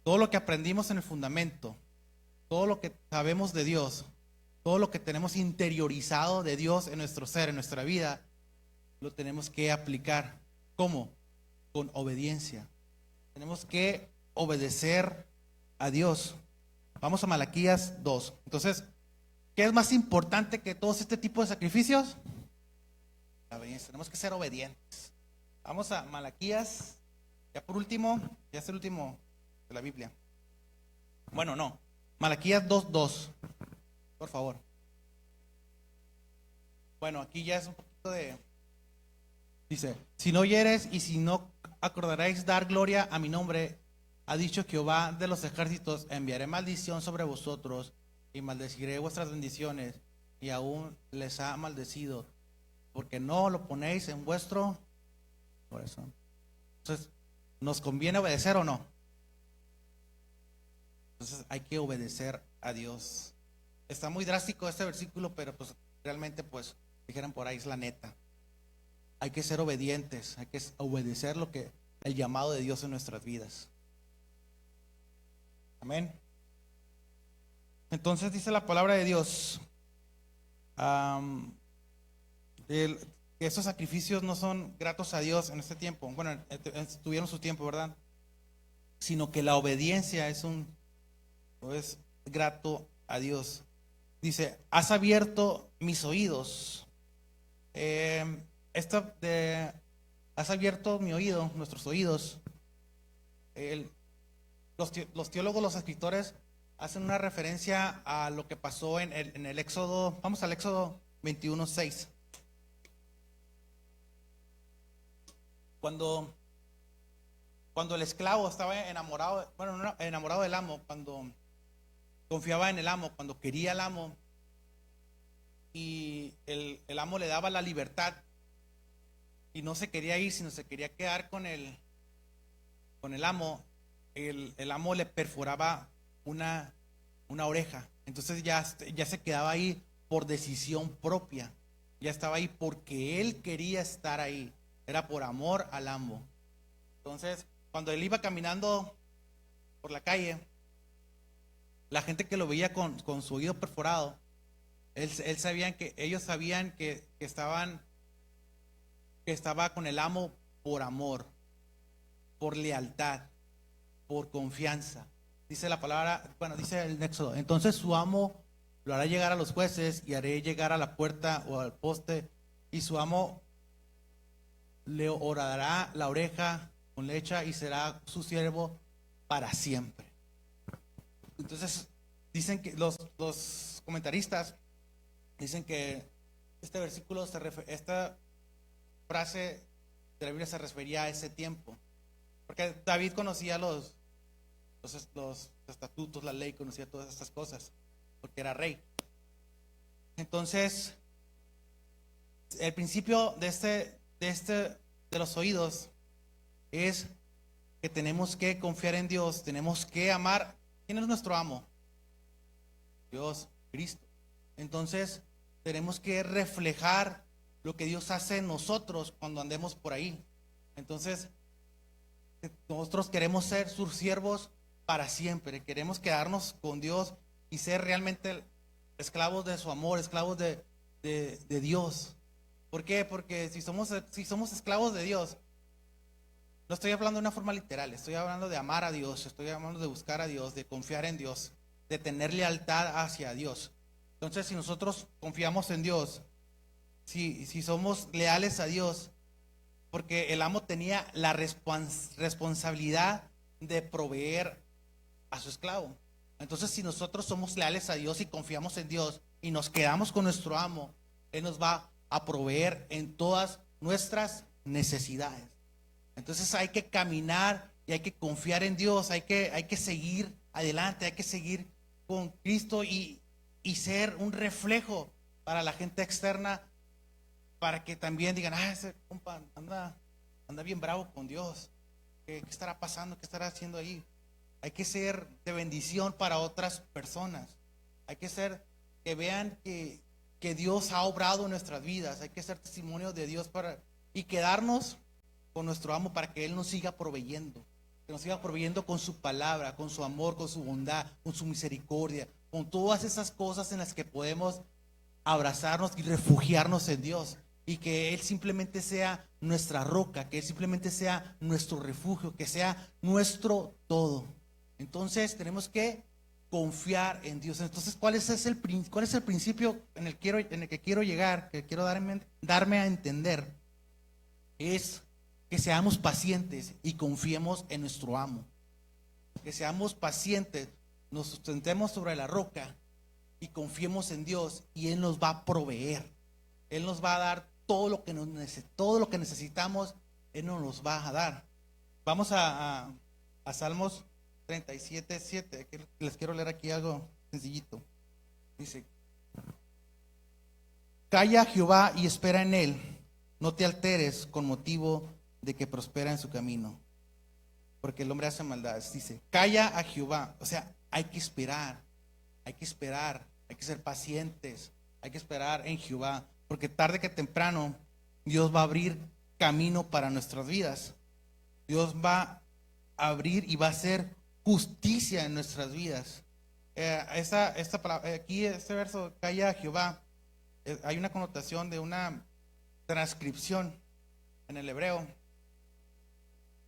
Todo lo que aprendimos en el fundamento, todo lo que sabemos de Dios, todo lo que tenemos interiorizado de Dios en nuestro ser, en nuestra vida, lo tenemos que aplicar. ¿Cómo? Con obediencia. Tenemos que obedecer a Dios. Vamos a Malaquías 2. Entonces, ¿qué es más importante que todo este tipo de sacrificios? La obediencia. Tenemos que ser obedientes. Vamos a Malaquías. Ya por último, ya es el último de la Biblia. Bueno, no. Malaquías 2:2. Por favor. Bueno, aquí ya es un poquito de... Dice: si no oyeres y si no acordaréis dar gloria a mi nombre, ha dicho Jehová de los ejércitos, enviaré maldición sobre vosotros y maldeciré vuestras bendiciones, y aún les ha maldecido, porque no lo ponéis en vuestro corazón. Entonces, ¿nos conviene obedecer o no? Entonces hay que obedecer a Dios. Está muy drástico este versículo, pero pues realmente, pues, dijeran por ahí, es la neta. Hay que ser obedientes, hay que obedecer el llamado de Dios en nuestras vidas. Amén. Entonces dice la palabra de Dios que esos sacrificios no son gratos a Dios en este tiempo. Bueno, tuvieron su tiempo, ¿verdad? Sino que la obediencia es grato a Dios. Dice: has abierto mis oídos. Esto de has abierto mi oído, nuestros oídos. Los teólogos, los escritores, hacen una referencia a lo que pasó en el Éxodo. Vamos al Éxodo 21:6. Cuando el esclavo estaba enamorado, no enamorado del amo, cuando confiaba en el amo, cuando quería al amo, y el amo le daba la libertad, y no se quería ir, sino se quería quedar con el amo, el amo le perforaba una oreja. Entonces ya se quedaba ahí por decisión propia, ya estaba ahí porque él quería estar ahí, era por amor al amo. Entonces, cuando él iba caminando por la calle, la gente que lo veía con su oído perforado, ellos sabían que estaba con el amo por amor, por lealtad, por confianza. Dice la palabra, dice el Éxodo: entonces su amo lo hará llegar a los jueces y haré llegar a la puerta o al poste, y su amo le horadará la oreja con leche y será su siervo para siempre. Entonces dicen que los comentaristas dicen que este versículo, esta frase de la Biblia se refería a ese tiempo, porque David conocía los estatutos, la ley, conocía todas estas cosas, porque era rey. Entonces, el principio de los oídos es que tenemos que confiar en Dios, tenemos que amar. ¿Quién es nuestro amo? Dios, Cristo. Entonces, tenemos que reflejar lo que Dios hace en nosotros cuando andemos por ahí. Entonces, nosotros queremos ser sus siervos para siempre, queremos quedarnos con Dios y ser realmente esclavos de su amor, esclavos de Dios. ¿Por qué? Porque si somos esclavos de Dios, no estoy hablando de una forma literal, estoy hablando de amar a Dios, estoy hablando de buscar a Dios, de confiar en Dios, de tener lealtad hacia Dios. Entonces, si nosotros confiamos en Dios, si somos leales a Dios, porque el amo tenía la responsabilidad de proveer a su esclavo. Entonces, si nosotros somos leales a Dios y confiamos en Dios y nos quedamos con nuestro amo, Él nos va a proveer en todas nuestras necesidades. Entonces hay que caminar y hay que confiar en Dios, hay que seguir adelante, hay que seguir con Cristo y ser un reflejo para la gente externa, para que también digan: ese compa anda bien bravo con Dios, ¿qué estará pasando? ¿Qué estará haciendo ahí? Hay que ser de bendición para otras personas, hay que ser, que vean que Dios ha obrado en nuestras vidas, hay que ser testimonio de Dios y quedarnos con nuestro amo para que Él nos siga proveyendo, que nos siga proveyendo con su palabra, con su amor, con su bondad, con su misericordia, con todas esas cosas en las que podemos abrazarnos y refugiarnos en Dios, y que Él simplemente sea nuestra roca, que Él simplemente sea nuestro refugio, que sea nuestro todo. Entonces tenemos que confiar en Dios. Entonces, ¿cuál es el principio en el que quiero llegar, que quiero darme a entender? Es que seamos pacientes y confiemos en nuestro amo. Que seamos pacientes, nos sustentemos sobre la roca y confiemos en Dios, y Él nos va a proveer. Él nos va a dar todo lo que necesitamos, Él nos los va a dar. Vamos a Salmos 37:7, que les quiero leer aquí algo sencillito. Dice: calla Jehová y espera en Él, no te alteres con motivo de que prospera en su camino, porque el hombre hace maldades. Dice: calla a Jehová, o sea, hay que esperar, hay que ser pacientes, hay que esperar en Jehová, porque tarde que temprano Dios va a abrir camino para nuestras vidas. Dios va a abrir y va a hacer justicia en nuestras vidas. Esta palabra, aquí este verso, calla a Jehová, hay una connotación de una transcripción en el hebreo.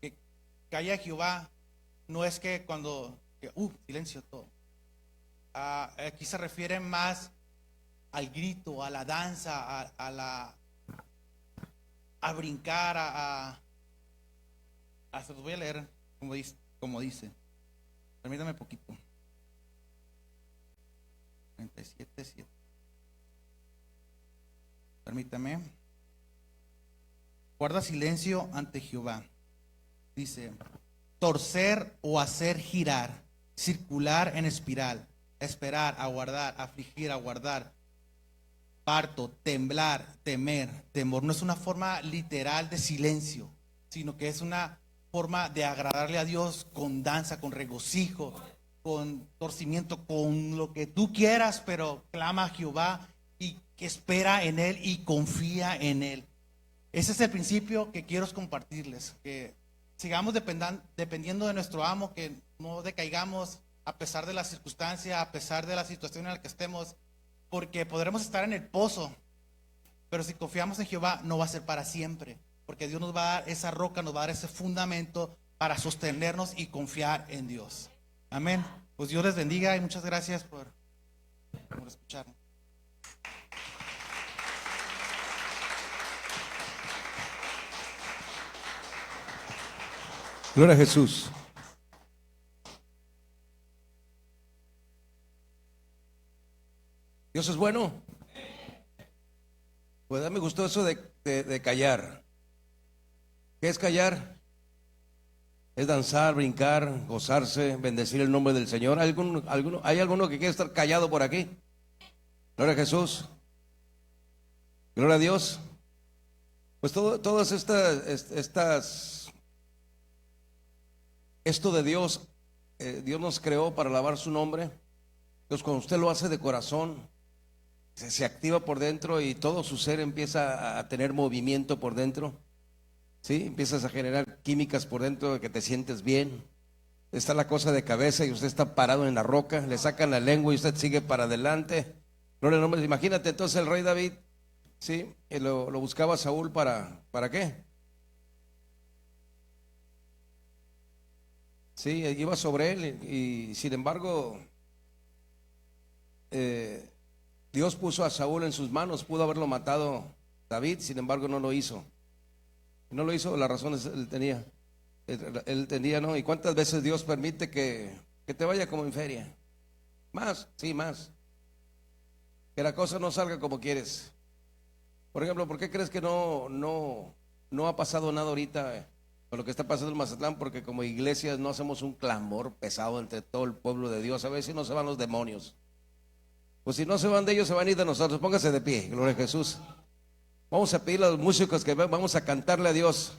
Que calla a Jehová no es que silencio todo. Aquí se refiere más al grito, a la danza, a brincar, se los voy a leer como dice. Permítame poquito. 37:7. Permítame. Guarda silencio ante Jehová. Dice, torcer o hacer girar, circular en espiral, esperar, aguardar, afligir, aguardar, parto, temblar, temer, temor. No es una forma literal de silencio, sino que es una forma de agradarle a Dios con danza, con regocijo, con torcimiento, con lo que tú quieras, pero clama a Jehová y que espera en Él y confía en Él. Ese es el principio que quiero compartirles, que sigamos dependiendo de nuestro amo, que no decaigamos a pesar de la circunstancia, a pesar de la situación en la que estemos, porque podremos estar en el pozo, pero si confiamos en Jehová no va a ser para siempre, porque Dios nos va a dar esa roca, nos va a dar ese fundamento para sostenernos y confiar en Dios. Amén. Pues Dios les bendiga y muchas gracias por escucharme. Gloria a Jesús. Dios es bueno. Pues me gustó eso de callar. ¿Qué es callar? Es danzar, brincar, gozarse, bendecir el nombre del Señor. ¿Hay alguno que quiere estar callado por aquí? Gloria a Jesús. Gloria a Dios. Pues todas esto de Dios, Dios nos creó para alabar su nombre. Entonces cuando usted lo hace de corazón, se activa por dentro y todo su ser empieza a tener movimiento por dentro. ¿Sí? Empiezas a generar químicas por dentro de que te sientes bien. Está la cosa de cabeza y usted está parado en la roca, le sacan la lengua y usted sigue para adelante. Gloria al nombre. Imagínate entonces el rey David, ¿sí? Lo buscaba Saúl ¿para qué? Sí, iba sobre él y sin embargo Dios puso a Saúl en sus manos. Pudo haberlo matado David, sin embargo no lo hizo. No lo hizo, las razones él tenía, ¿no? ¿Y cuántas veces Dios permite que te vaya como en feria? Más, sí, más. Que la cosa no salga como quieres. Por ejemplo, ¿por qué crees que no ha pasado nada ahorita con lo que está pasando en Mazatlán? Porque como iglesias no hacemos un clamor pesado entre todo el pueblo de Dios. A ver si no se van los demonios. Pues si no se van de ellos, se van a ir de nosotros. Póngase de pie, gloria a Jesús. Vamos a pedirle a los músicos que vamos a cantarle a Dios.